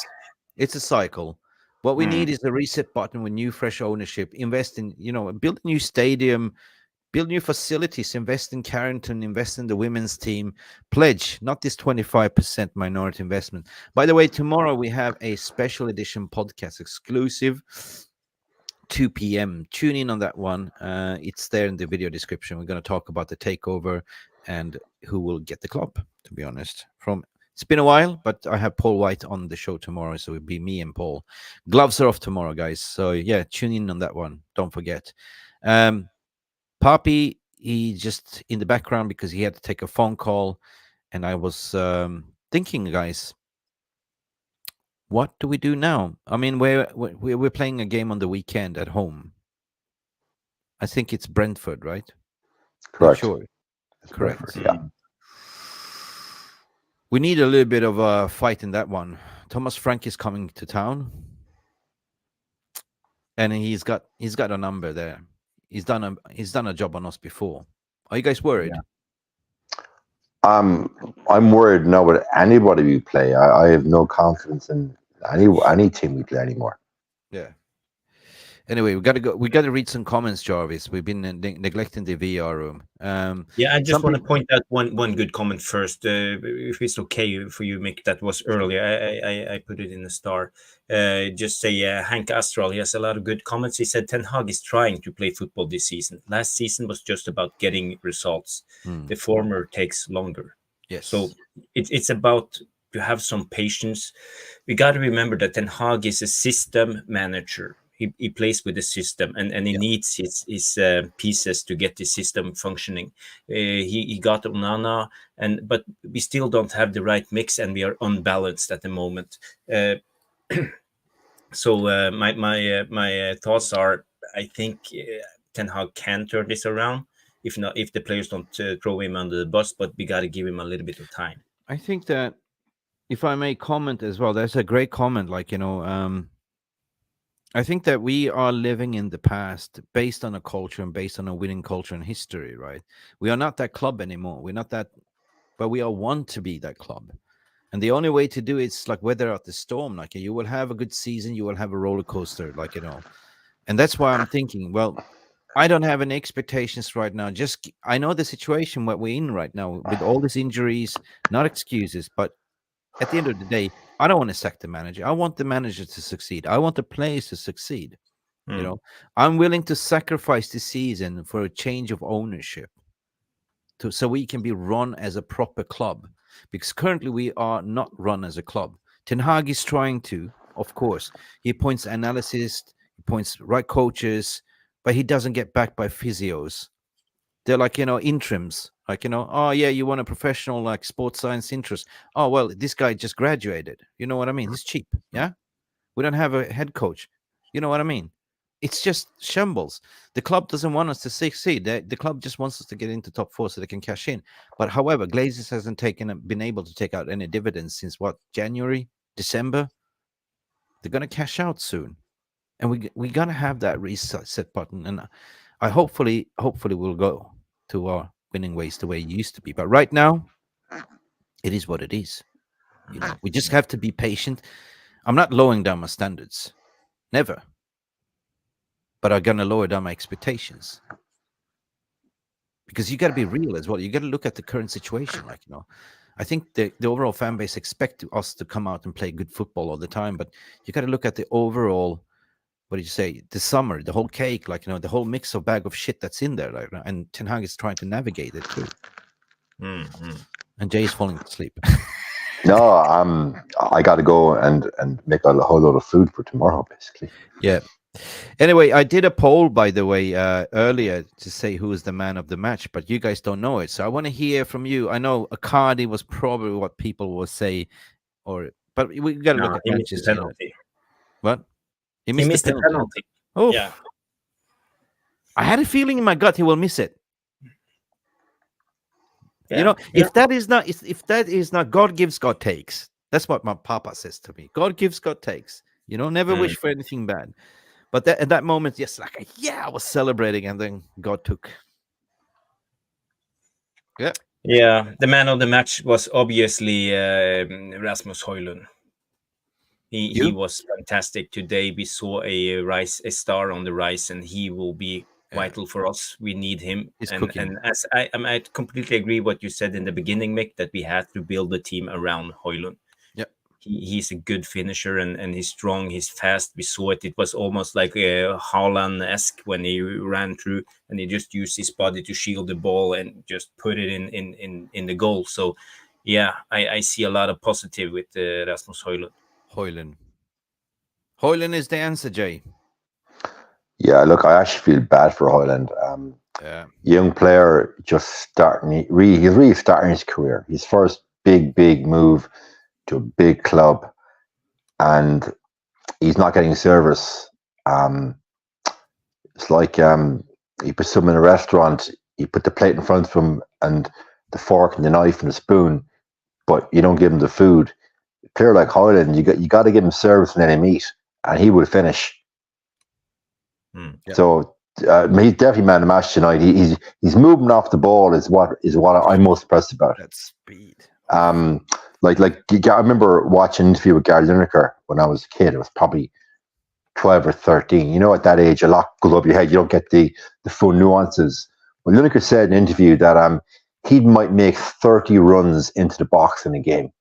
it's a cycle. What we need is a reset button with new, fresh ownership. Invest in, build a new stadium, build new facilities, invest in Carrington, invest in the women's team. Pledge, not this 25% minority investment. By the way, tomorrow we have a special edition podcast exclusive. 2 p.m. Tune in on that one. It's there in the video description. We're going to talk about the takeover and who will get the club, to be honest. It's been a while, but I have Paul White on the show tomorrow, so it'll be me and Paul. Gloves are off tomorrow, guys. So, yeah, tune in on that one. Don't forget. Papi, he just in the background because he had to take a phone call. And I was thinking, guys, what do we do now? I mean, we're playing a game on the weekend at home. I think it's Brentford, right? Correct. Sure. Correct. Brentford, yeah. We need a little bit of a fight in that one. Thomas Frank is coming to town, and he's got a number there. He's done a job on us before. Are you guys worried? I'm worried now with anybody we play. I have no confidence in any team we play anymore. Yeah. Anyway, we got to read some comments, Jarvis. We've been neglecting the VR room. I just want to point out one good comment first. If it's okay for you, Mick, that was earlier. I put it in the star. Just say Hank Astral. He has a lot of good comments. He said Ten Hag is trying to play football this season. Last season was just about getting results. The former takes longer. Yes. So it's about to have some patience. We got to remember that Ten Hag is a system manager. He plays with the system, and he needs his pieces to get the system functioning. He got Onana, but we still don't have the right mix, and we are unbalanced at the moment. So my thoughts are, I think Ten Hag can turn this around. If not, if the players don't throw him under the bus, but we got to give him a little bit of time. I think that if I may comment as well, there's a great comment. I think that we are living in the past based on a culture and based on a winning culture and history, right? We are not that club anymore. We're not that, but we all want to be that club. And the only way to do it is weather out the storm. You will have a good season, you will have a roller coaster, And that's why I'm thinking, well, I don't have any expectations right now. I know the situation what we're in right now with all these injuries, not excuses, but at the end of the day, I don't want to sack the manager. I want the manager to succeed. I want the players to succeed. I'm willing to sacrifice the season for a change of ownership so we can be run as a proper club. Because currently we are not run as a club. Ten Hag is trying to, of course. He appoints analysts, he appoints right coaches, but he doesn't get backed by physios. They're interims. Oh yeah, you want a professional sports science interest. Oh well, this guy just graduated. You know what I mean? He's cheap. Yeah, we don't have a head coach. You know what I mean? It's just shambles. The club doesn't want us to succeed. The club just wants us to get into top four so they can cash in. But however, Glazers hasn't been able to take out any dividends since January, December. They're gonna cash out soon. and we gotta have that reset button. And I hopefully we'll go to our winning ways the way it used to be. But right now, it is what it is. We just have to be patient. I'm not lowering down my standards, never. But I'm gonna lower down my expectations, because you got to be real as well. You got to look at the current situation. I think the overall fan base expect us to come out and play good football all the time, but you got to look at the overall, what do you say, the summer, the whole cake, the whole mix of bag of shit that's in there, and Ten Hag is trying to navigate it too. And Jay is falling asleep. No, I got to go and make a whole lot of food for tomorrow, basically. Yeah. Anyway, I did a poll, by the way, earlier to say who is the man of the match, but you guys don't know it. So I want to hear from you. I know Icardi was probably what people will say, but we got to look at Manchester. What? He missed the penalty. Oh, yeah. I had a feeling in my gut he will miss it. Yeah. If that is not God gives, God takes. That's what my papa says to me. God gives, God takes. Never wish for anything bad. But at that moment, yes, I was celebrating, and then God took. Yeah. Yeah, the man of the match was obviously Rasmus Højlund. He was fantastic today. We saw a star on the rise, and he will be vital for us. We need him. And as I completely agree what you said in the beginning, Mick, that we have to build the team around Højlund. He's a good finisher, and he's strong, he's fast. We saw it. It was almost like a Haaland-esque when he ran through, and he just used his body to shield the ball and just put it in the goal. So, yeah, I see a lot of positive with Rasmus Højlund. Højlund is the answer, Jay. Yeah, look, I actually feel bad for Højlund. Young player, just starting. He's really starting his career. His first big move to a big club, and he's not getting service. It's like you put someone in a restaurant, you put the plate in front of him and the fork and the knife and the spoon, but you don't give him the food. A player like Højlund, you got to give him service and then him eat, and he will finish. So he's definitely man of the match tonight. He's moving off the ball is what I'm most impressed about. That speed. I remember watching an interview with Gary Lineker when I was a kid. It was probably 12 or 13. At that age, a lot goes up your head. You don't get the full nuances. Well, Lineker said in an interview that he might make 30 runs into the box in a game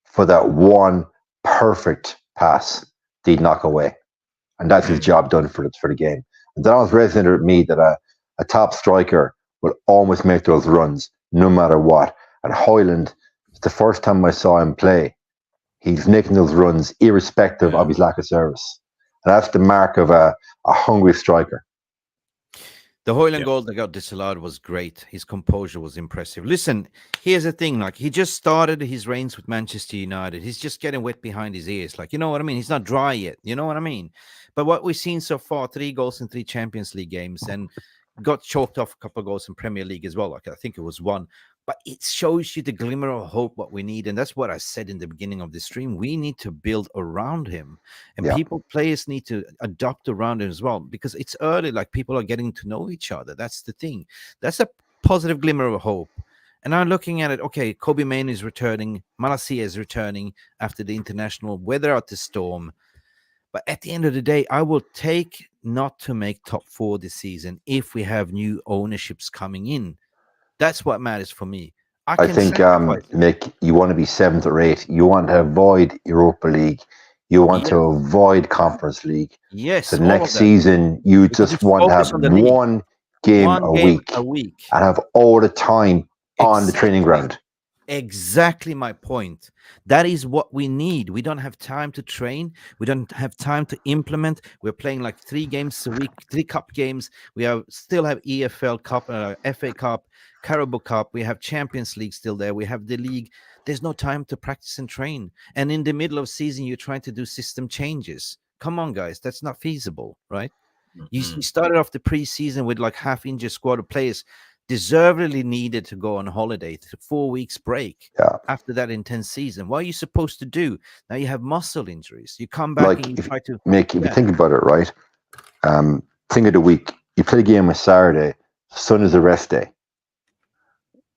for that one perfect pass that he'd knock away. And that's his job done for the game. And that always resonated with me, that a top striker will always make those runs no matter what. And Højlund, it's the first time I saw him play, he's making those runs irrespective of his lack of service. And that's the mark of a hungry striker. The Højlund goal that got disallowed was great. His composure was impressive. Listen, here's the thing. He just started his reigns with Manchester United. He's just getting wet behind his ears. You know what I mean? He's not dry yet. You know what I mean? But what we've seen so far, 3 goals in 3 Champions League games, and got chalked off a couple of goals in Premier League as well. I think it was 1. But it shows you the glimmer of hope, what we need. And that's what I said in the beginning of the stream. We need to build around him. And players need to adopt around him as well. Because it's early, people are getting to know each other. That's the thing. That's a positive glimmer of hope. And I'm looking at it, okay, Kobe Main is returning. Malacia is returning after the international. Weather out the storm. But at the end of the day, I will take not to make top 4 this season if we have new ownerships coming in. That's what matters for me. I think, Mick, you want to be 7th or 8th. You want to avoid Europa League. You want to avoid Conference League. Yes. The next season, you just want to have one game a week and have all the time on the training ground. Exactly my point. That is what we need. We don't have time to train. We don't have time to implement. We're playing 3 games a week, 3 cup games. We still have EFL Cup, FA Cup, Carabao Cup. We have Champions League still there. We have the league. There's no time to practice and train. And in the middle of season, you're trying to do system changes. Come on, guys. That's not feasible, right? You started off the preseason with half-injured squad of players. deservedly needed to go on holiday, 4 weeks break Yeah. after that intense season. What are you supposed to do? Now you have muscle injuries. You come back Like and you if try to if you yeah. think about it, right? Thing of the week. You play the game on Saturday. Sunday's a rest day.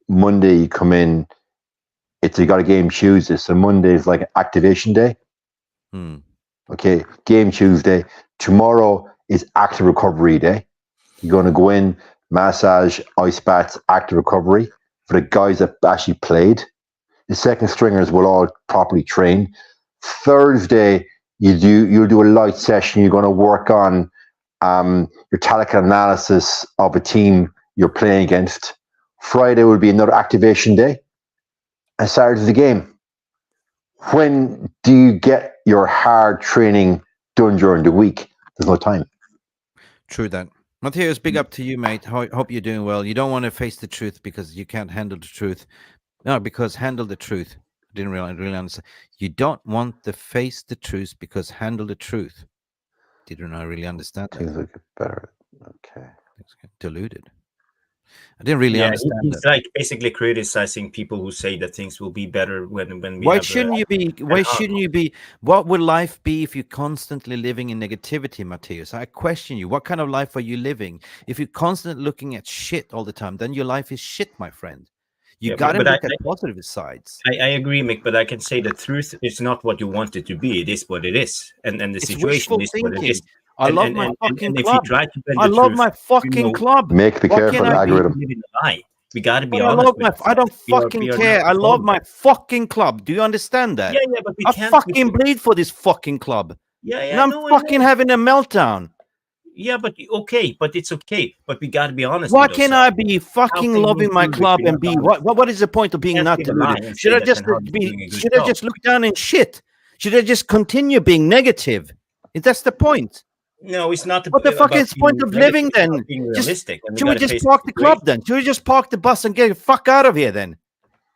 Monday you come in. You got a game Tuesday, so Monday is like activation day. Okay, game Tuesday. Tomorrow is active recovery day. You're going to go in, massage, ice baths, active recovery for the guys that actually played. The second stringers will all properly train. Thursday, you'll do a light session. You're going to work on your tactical analysis of a team you're playing against. Friday will be another activation day, and Saturday's the game. When do you get your hard training done during the week? There's no time. True that. Matthias, big up to you, mate. Hope you're doing well. You don't want to face the truth because you can't handle the truth. No, because handle the truth. I didn't really understand. You don't want to face the truth because handle the truth. Didn't I really understand that? Things look better. Okay. Deluded. I didn't really understand he's that. like basically criticizing people who say that things will be better when we Why have, shouldn't you be? Why shouldn't you be? What would life be if you're constantly living in negativity, Matthias? I question you. What kind of life are you living? If you're constantly looking at shit all the time, then your life is shit, my friend. You got to look at positive sides. I agree, Mick, but I can say the truth is not what you want it to be. It is what it is, and the It's situation wishful is what it thinking. is. I love my fucking club. If you try to bend I the love truth, my fucking club. Make be careful, algorithm. We live in a lie. We got to be But honest. I don't fucking care. I love my fucking club. Do you understand that? Yeah, but we I can't. fucking bleed for this fucking club. Yeah, and I'm fucking having a meltdown. Yeah, but okay, but it's okay. But we got to be honest. Why can't I be fucking loving my club and be what is the point of being not deluded? Should I just should I just look down and shit? Should I just continue being negative? That's the point. No, it's not. What the fuck is the point of living then? Should we just park the club then? Should we just park the bus and get the fuck out of here then?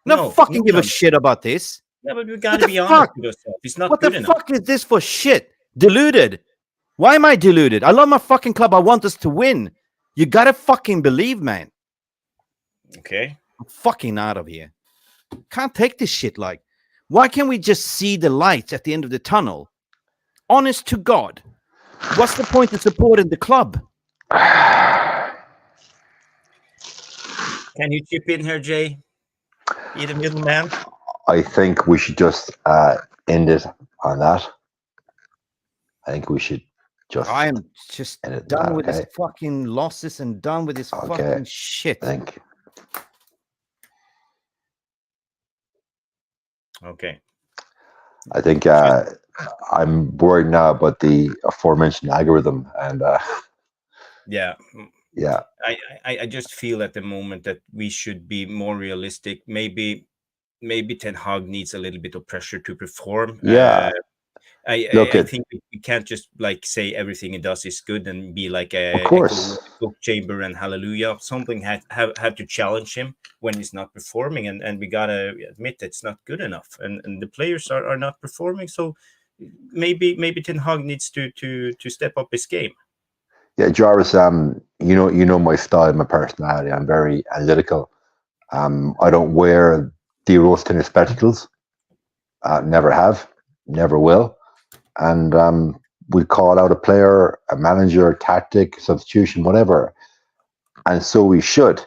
No, fucking give a shit about this. Yeah, but we got to be honest with ourselves. It's not good enough. What the fuck is this for shit? Deluded. Why am I deluded? I love my fucking club. I want us to win. You gotta fucking believe, man. Okay. I'm fucking out of here. Can't take this shit. Like, why can't we just see the light at the end of the tunnel? Honest to God. What's the point of supporting the club? Can you chip in here, Jay? Be the middleman. I think we should just end it on that. I think we should just. I am just done with this fucking losses and done with this fucking shit. Thank you. Okay. I think I'm worried now about the aforementioned algorithm, and yeah. I just feel at the moment that we should be more realistic. Maybe Ten Hag needs a little bit of pressure to perform. Yeah. I think we can't just like say everything he does is good and be like a echo chamber and hallelujah. Something have to challenge him when he's not performing, and we gotta admit that it's not good enough, and the players are not performing. So maybe Ten Hag needs to step up his game. Yeah, Jarvis. You know my style, my personality. I'm very analytical. I don't wear the rose-tinted spectacles. Never have, never will. And we call out a player, a manager, tactic, substitution, whatever. And so we should.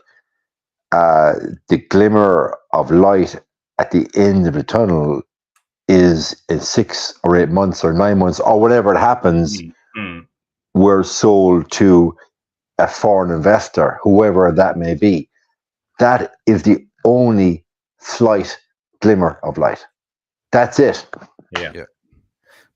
The glimmer of light at the end of the tunnel is in 6 or 8 months or 9 months or whatever it happens. We're sold to a foreign investor, whoever that may be. That is the only slight glimmer of light. That's it. Yeah.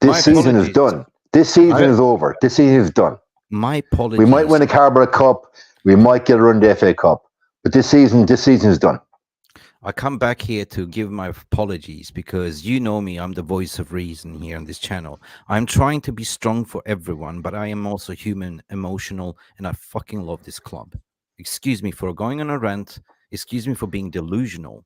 This season is done. This season is over. This season is done. My apologies. We might win a Carabao Cup. We might get a run the FA Cup. But this season is done. I come back here to give my apologies because you know me. I'm the voice of reason here on this channel. I'm trying to be strong for everyone, but I am also human, emotional, and I fucking love this club. Excuse me for going on a rant. Excuse me for being delusional.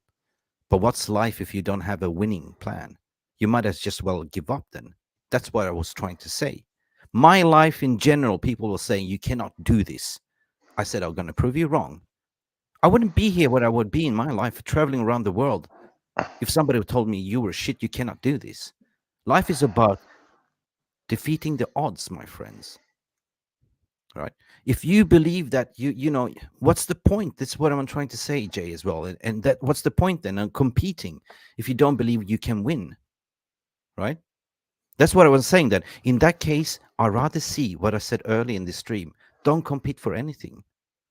But what's life if you don't have a winning plan? You might as just well give up then. That's what I was trying to say. My life in general, people were saying, you cannot do this. I said, I'm going to prove you wrong. I wouldn't be here where I would be in my life, traveling around the world, if somebody told me you were shit, you cannot do this. Life is about defeating the odds, my friends. Right? If you believe that you know, what's the point? That's what I'm trying to say, Jay, as well. And that what's the point then on competing if you don't believe you can win? Right? That's what I was saying. That in that case, I'd rather see what I said early in the stream. Don't compete for anything.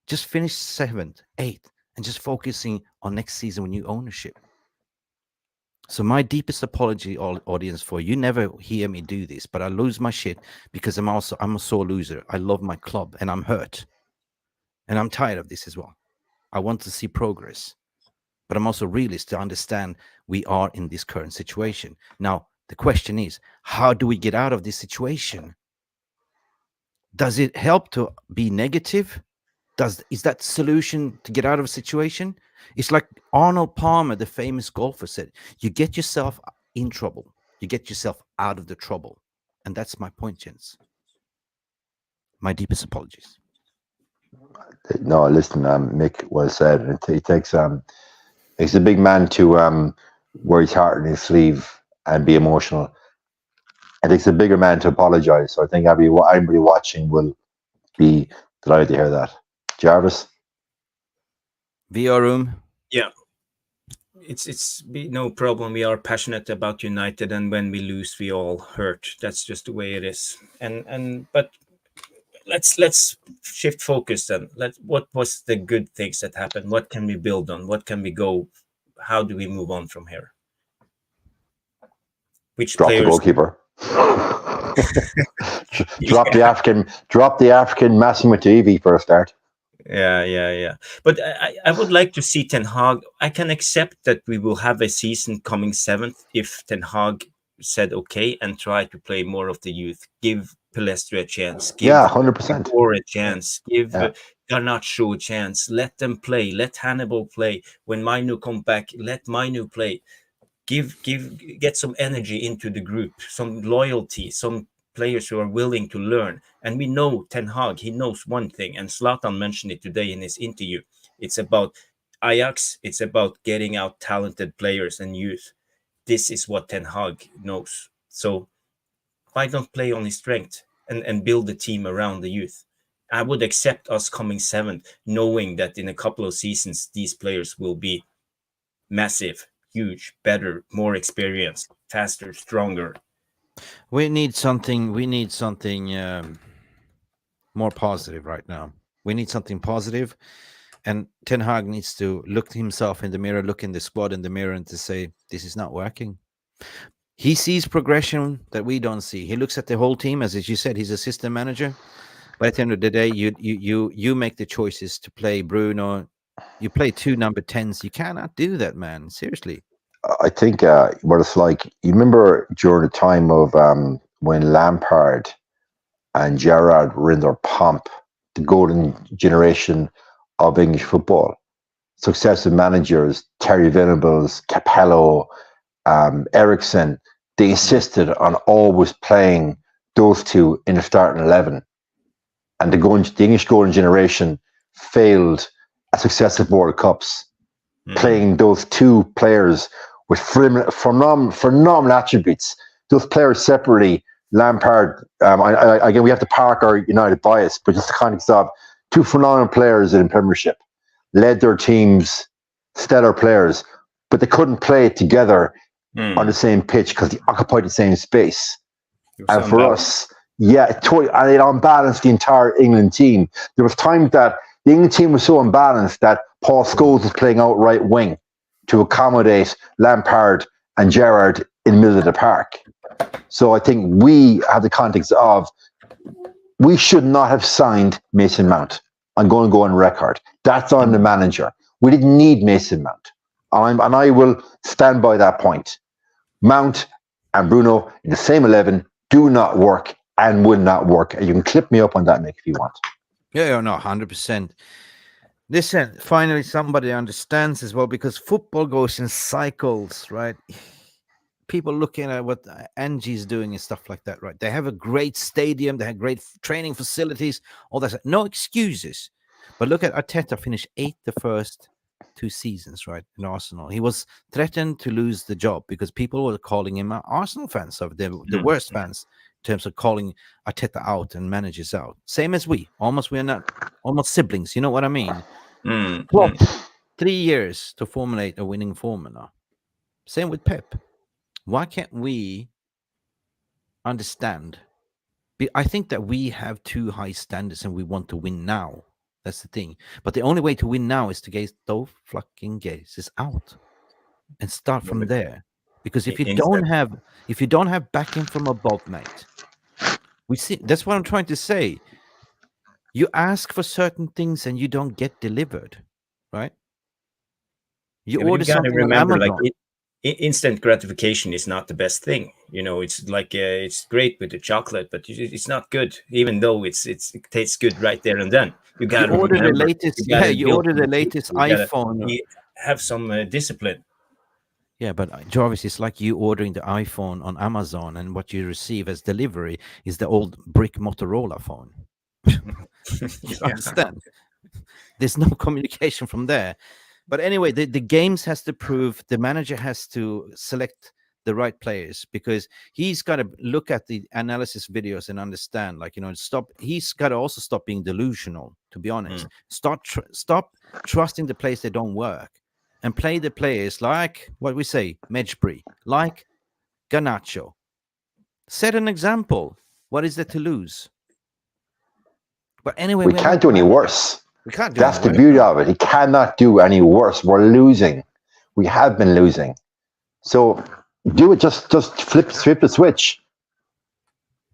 Just finish 7th, 8th, and just focusing on next season with new ownership. So my deepest apology, all audience, for you never hear me do this, but I lose my shit because I'm a sore loser. I love my club and I'm hurt, and I'm tired of this as well. I want to see progress, but I'm also realist to understand we are in this current situation. Now the question is, how do we get out of this situation? Does it help to be negative? Is that the solution to get out of a situation? It's like Arnold Palmer, the famous golfer, said, you get yourself in trouble, you get yourself out of the trouble. And that's my point, gents. My deepest apologies. No, listen, Mick, well said. It takes it's a big man to wear his heart in his sleeve and be emotional. It takes a bigger man to apologize. So I think anybody watching will be delighted to hear that. Jarvis? VR room. Yeah, no problem. We are passionate about United, and when we lose, we all hurt. That's just the way it is. But let's shift focus then. What was the good things that happened? What can we build on? What can we go? How do we move on from here? Which Drop players? the goalkeeper. Drop the African Massimo TV for a start. Yeah. But I would like to see Ten Hag. I can accept that we will have a season coming 7th if Ten Hag said okay and try to play more of the youth. Give Palestra a chance. Give 100%. Or a chance. Give Garnacho a chance. Let them play. Let Hannibal play. When Manu come back, let Manu play. Get some energy into the group, some loyalty, some players who are willing to learn. And we know Ten Hag, he knows one thing, and Zlatan mentioned it today in his interview. It's about Ajax, it's about getting out talented players and youth. This is what Ten Hag knows. So why don't play on his strength and build a team around the youth? I would accept us coming 7th, knowing that in a couple of seasons, these players will be massive, huge, better, more experienced, faster, stronger. We need something more positive right now. We need something positive, and Ten Hag needs to look himself in the mirror, look in the squad in the mirror, and to say, this is not working. He sees progression that we don't see. He looks at the whole team, as you said, he's assistant manager. But at the end of the day, you make the choices to play Bruno. You play 2 number 10s. You cannot do that, man. Seriously. I think what it's like, you remember during the time of when Lampard and Gerrard were in their pomp, the golden generation of English football. Successive managers, Terry Venables, Capello, Ericsson, they insisted on always playing those two in the starting 11. And the English golden generation failed at successive World Cups, playing those two players with phenomenal attributes. Those players separately, Lampard, again, we have to park our United bias, but just the context of 2 phenomenal players in the Premiership, led their teams, stellar players, but they couldn't play together on the same pitch because they occupied the same space. And for us, it unbalanced the entire England team. There was times that the England team was so unbalanced that Paul Scholes was playing out right wing to accommodate Lampard and Gerrard in the middle of the park. So I think we have the context of, we should not have signed Mason Mount. I'm going to go on record. That's on the manager. We didn't need Mason Mount. And I will stand by that point. Mount and Bruno in the same 11 do not work and will not work. And you can clip me up on that, Nick, if you want. Yeah, no, 100%. Listen, finally somebody understands as well, because football goes in cycles, right? People looking at what Angie's doing and stuff like that, right? They have a great stadium, they have great training facilities, all that. No excuses. But look at Arteta, finished 8th the first 2 seasons, right, in Arsenal. He was threatened to lose the job because people were calling him Arsenal fans, of the worst fans in terms of calling Arteta out and managers out. Same as we are not almost siblings. You know what I mean? Klopp, 3 years to formulate a winning formula. Same with Pep. Why can't we understand? I think that we have too high standards and we want to win now. That's the thing. But the only way to win now is to get those fucking guys out and start from there. Because if you don't have backing from above, mate, we see that's what I'm trying to say. You ask for certain things and you don't get delivered, right? You order something on Amazon. Instant gratification is not the best thing. It's like it's great with the chocolate, but it's not good, even though it tastes good right there and then. You got to order the latest. You order the latest iPhone. Have some discipline. Yeah, but Jarvis, it's like you ordering the iPhone on Amazon, and what you receive as delivery is the old brick Motorola phone. You understand? There's no communication from there. But anyway, the games has to prove, the manager has to select the right players, because he's got to look at the analysis videos and understand, he's got to also stop being delusional, to be honest. Stop trusting the players that don't work and play the players like what we say, Mejbri, like Garnacho. Set an example. What is there to lose? But anyway, we can't do any worse. We can't do That's the beauty of it. He cannot do any worse. We're losing. We have been losing. So do it. Just flip the switch.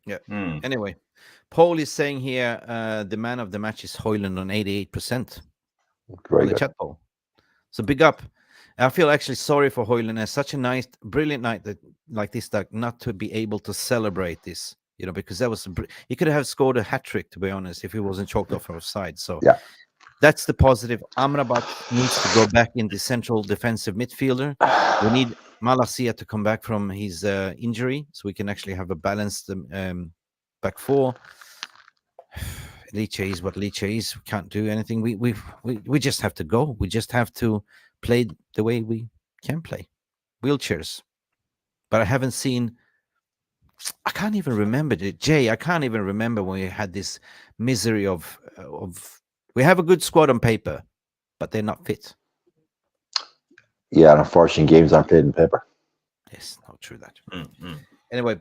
Yeah. Anyway, Paul is saying here the man of the match is Højlund on 88%. Very on the good. chat poll. So big up. I feel actually sorry for Højlund. It's such a nice, brilliant night like this, that not to be able to celebrate this. Because that was he could have scored a hat trick, to be honest, if he wasn't choked off offside. So yeah, that's the positive. Amrabat needs to go back in the central defensive midfielder. We need Malacia to come back from his injury, so we can actually have a balanced back four. Liche is what Liche is. We can't do anything. We just have to go. We just have to play the way we can play. Wheelchairs. But I haven't seen. I can't even remember it, Jay. I can't even remember when we had this misery of. We have a good squad on paper, but they're not fit. Yeah, unfortunately, games aren't played in paper. Yes, not true that. Anyway,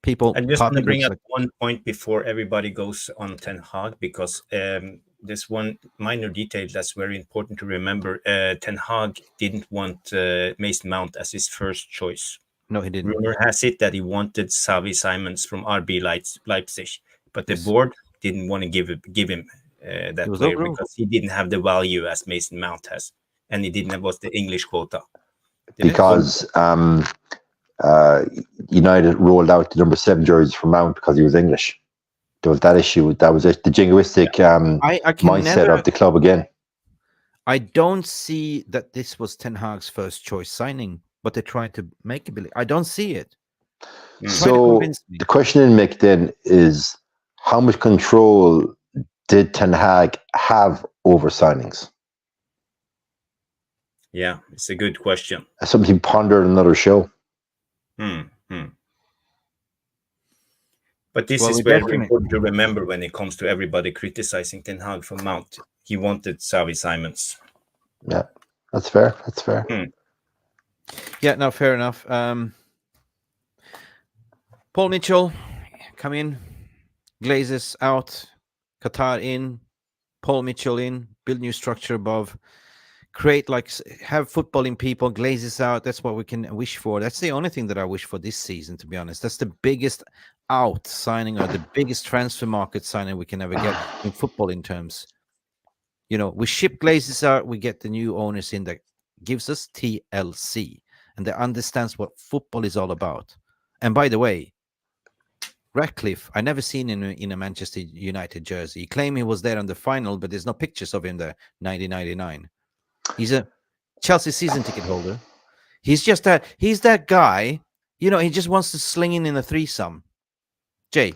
people. I just want to bring up one point before everybody goes on Ten Hag, because there's one minor detail that's very important to remember. Ten Hag didn't want Mason Mount as his first choice. No, he didn't. Rumor has it that he wanted Xavi Simons from RB Leipzig, but the board didn't want to give him that player because he didn't have the value as Mason Mount has, and he didn't have the English quota. Because United rolled out the number 7 jersey for Mount because he was English. There was that issue. That was the jingoistic mindset of the club again. I don't see that this was Ten Hag's first choice signing, but they tried to make it believe. I don't see it. So the question in Mick then is, how much control did Ten Hag have over signings? Yeah, it's a good question. Something to ponder in another show. But this is very important to remember when it comes to everybody criticizing Ten Hag for Mount. He wanted Xavi Simons. Yeah, that's fair. That's fair. Yeah, no, fair enough. Paul Mitchell, come in. Glazes out. Qatar in. Paul Mitchell in. Build new structure above. Create, have footballing people. Glazes out. That's what we can wish for. That's the only thing that I wish for this season, to be honest. That's the biggest out signing, or the biggest transfer market signing we can ever get in football in terms. We ship Glazes out. We get the new owners in that gives us TLC, and that understands what football is all about. And by the way, Ratcliffe, I never seen him in a Manchester United jersey. He claimed he was there on the final, but there's no pictures of him there. 1999. He's a Chelsea season ticket holder. He's that guy. He just wants to sling in a threesome. Jay,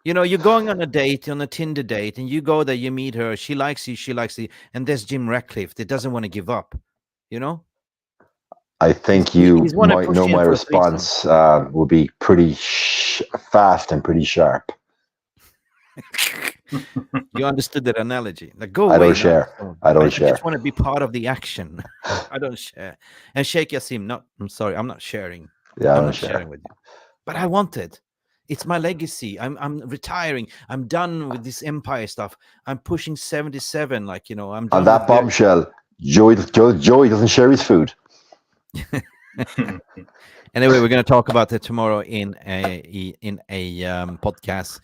You know, you're going on a date, on a Tinder date, and you go there, you meet her, she likes you, and there's Jim Ratcliffe that doesn't want to give up. You know, I think you he's want to might push know in my for a threesome. response will be pretty fast and pretty sharp. You understood that analogy. Like, go I away don't now. share. So, I don't I share. just want to be part of the action. I don't share. And Sheikh Yassim, no, I'm sorry, I'm not sharing. Yeah, I I'm don't not share. sharing with you. But I want it. It's my legacy. I'm retiring. I'm done with this empire stuff. I'm pushing 77. Like, you know, I'm done On that with bombshell, Joey doesn't share his food. Anyway, we're going to talk about it tomorrow in a podcast.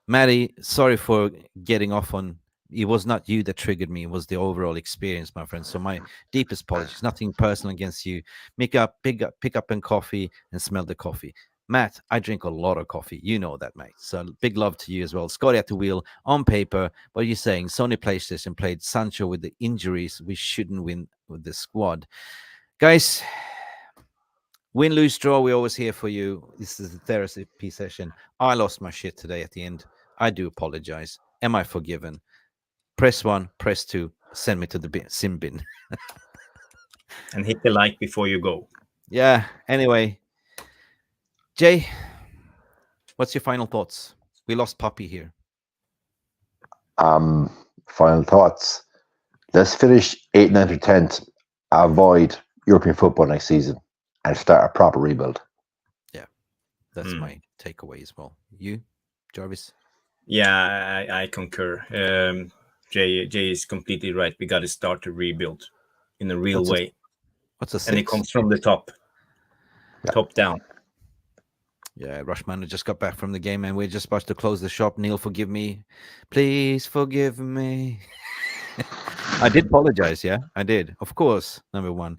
Maddie, sorry for getting off on. It was not you that triggered me. It was the overall experience, my friend. So my deepest apologies. Nothing personal against you. Pick up and coffee and smell the coffee. Matt, I drink a lot of coffee. You know that, mate. So big love to you as well. Scotty at the wheel on paper. What are you saying? Sony PlayStation played Sancho with the injuries. We shouldn't win with the squad. Guys, win, lose, draw, we're always here for you. This is the therapy session. I lost my shit today at the end. I do apologize. Am I forgiven? Press 1, press 2, send me to the sin bin. And hit the like before you go. Yeah, anyway. Jay, what's your final thoughts? We lost Puppy here. Final thoughts. Let's finish 8th, 9th, or 10th. Avoid European football next season and start a proper rebuild. Yeah, that's my takeaway as well. You, Jarvis? Yeah, I concur. Jay is completely right. We got to start a rebuild in a real way. What's a 6? And it comes from the top, top down. Yeah, Rushman just got back from the game and we're just about to close the shop. Neil, forgive me. Please forgive me. I did apologize, yeah, I did. Of course, number 1.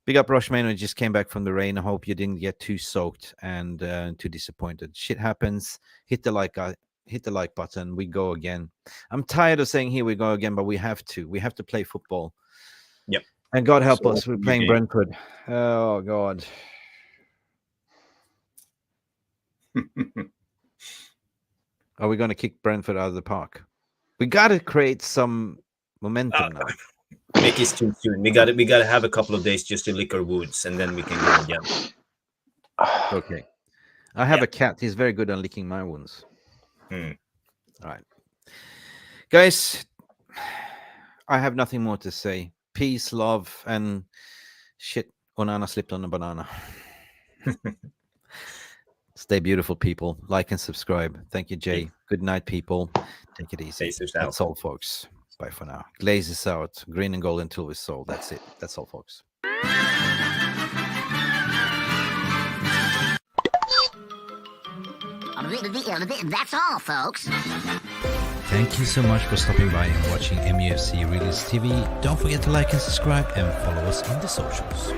Big up Rushman who just came back from the rain. I hope you didn't get too soaked and too disappointed. Shit happens. Hit the like button. We go again. I'm tired of saying here we go again, but we have to. We have to play football. Yep. And God help us, we're playing Brentford. Oh, God. Are we going to kick Brentford out of the park? We got to create some momentum now. Make it too soon. We got to have a couple of days just to lick our wounds, and then we can go again. Okay. I have a cat. He's very good at licking my wounds. All right. Guys, I have nothing more to say. Peace, love, and shit. Onana slipped on a banana. Stay beautiful, people. Like and subscribe. Thank you, Jay. Good night, people. Take it easy. That's all, folks. Bye for now. Glazes out. Green and gold until we sold. That's it. That's all, folks. That's all, folks. Thank you so much for stopping by and watching MUFC Release TV. Don't forget to like and subscribe and follow us on the socials.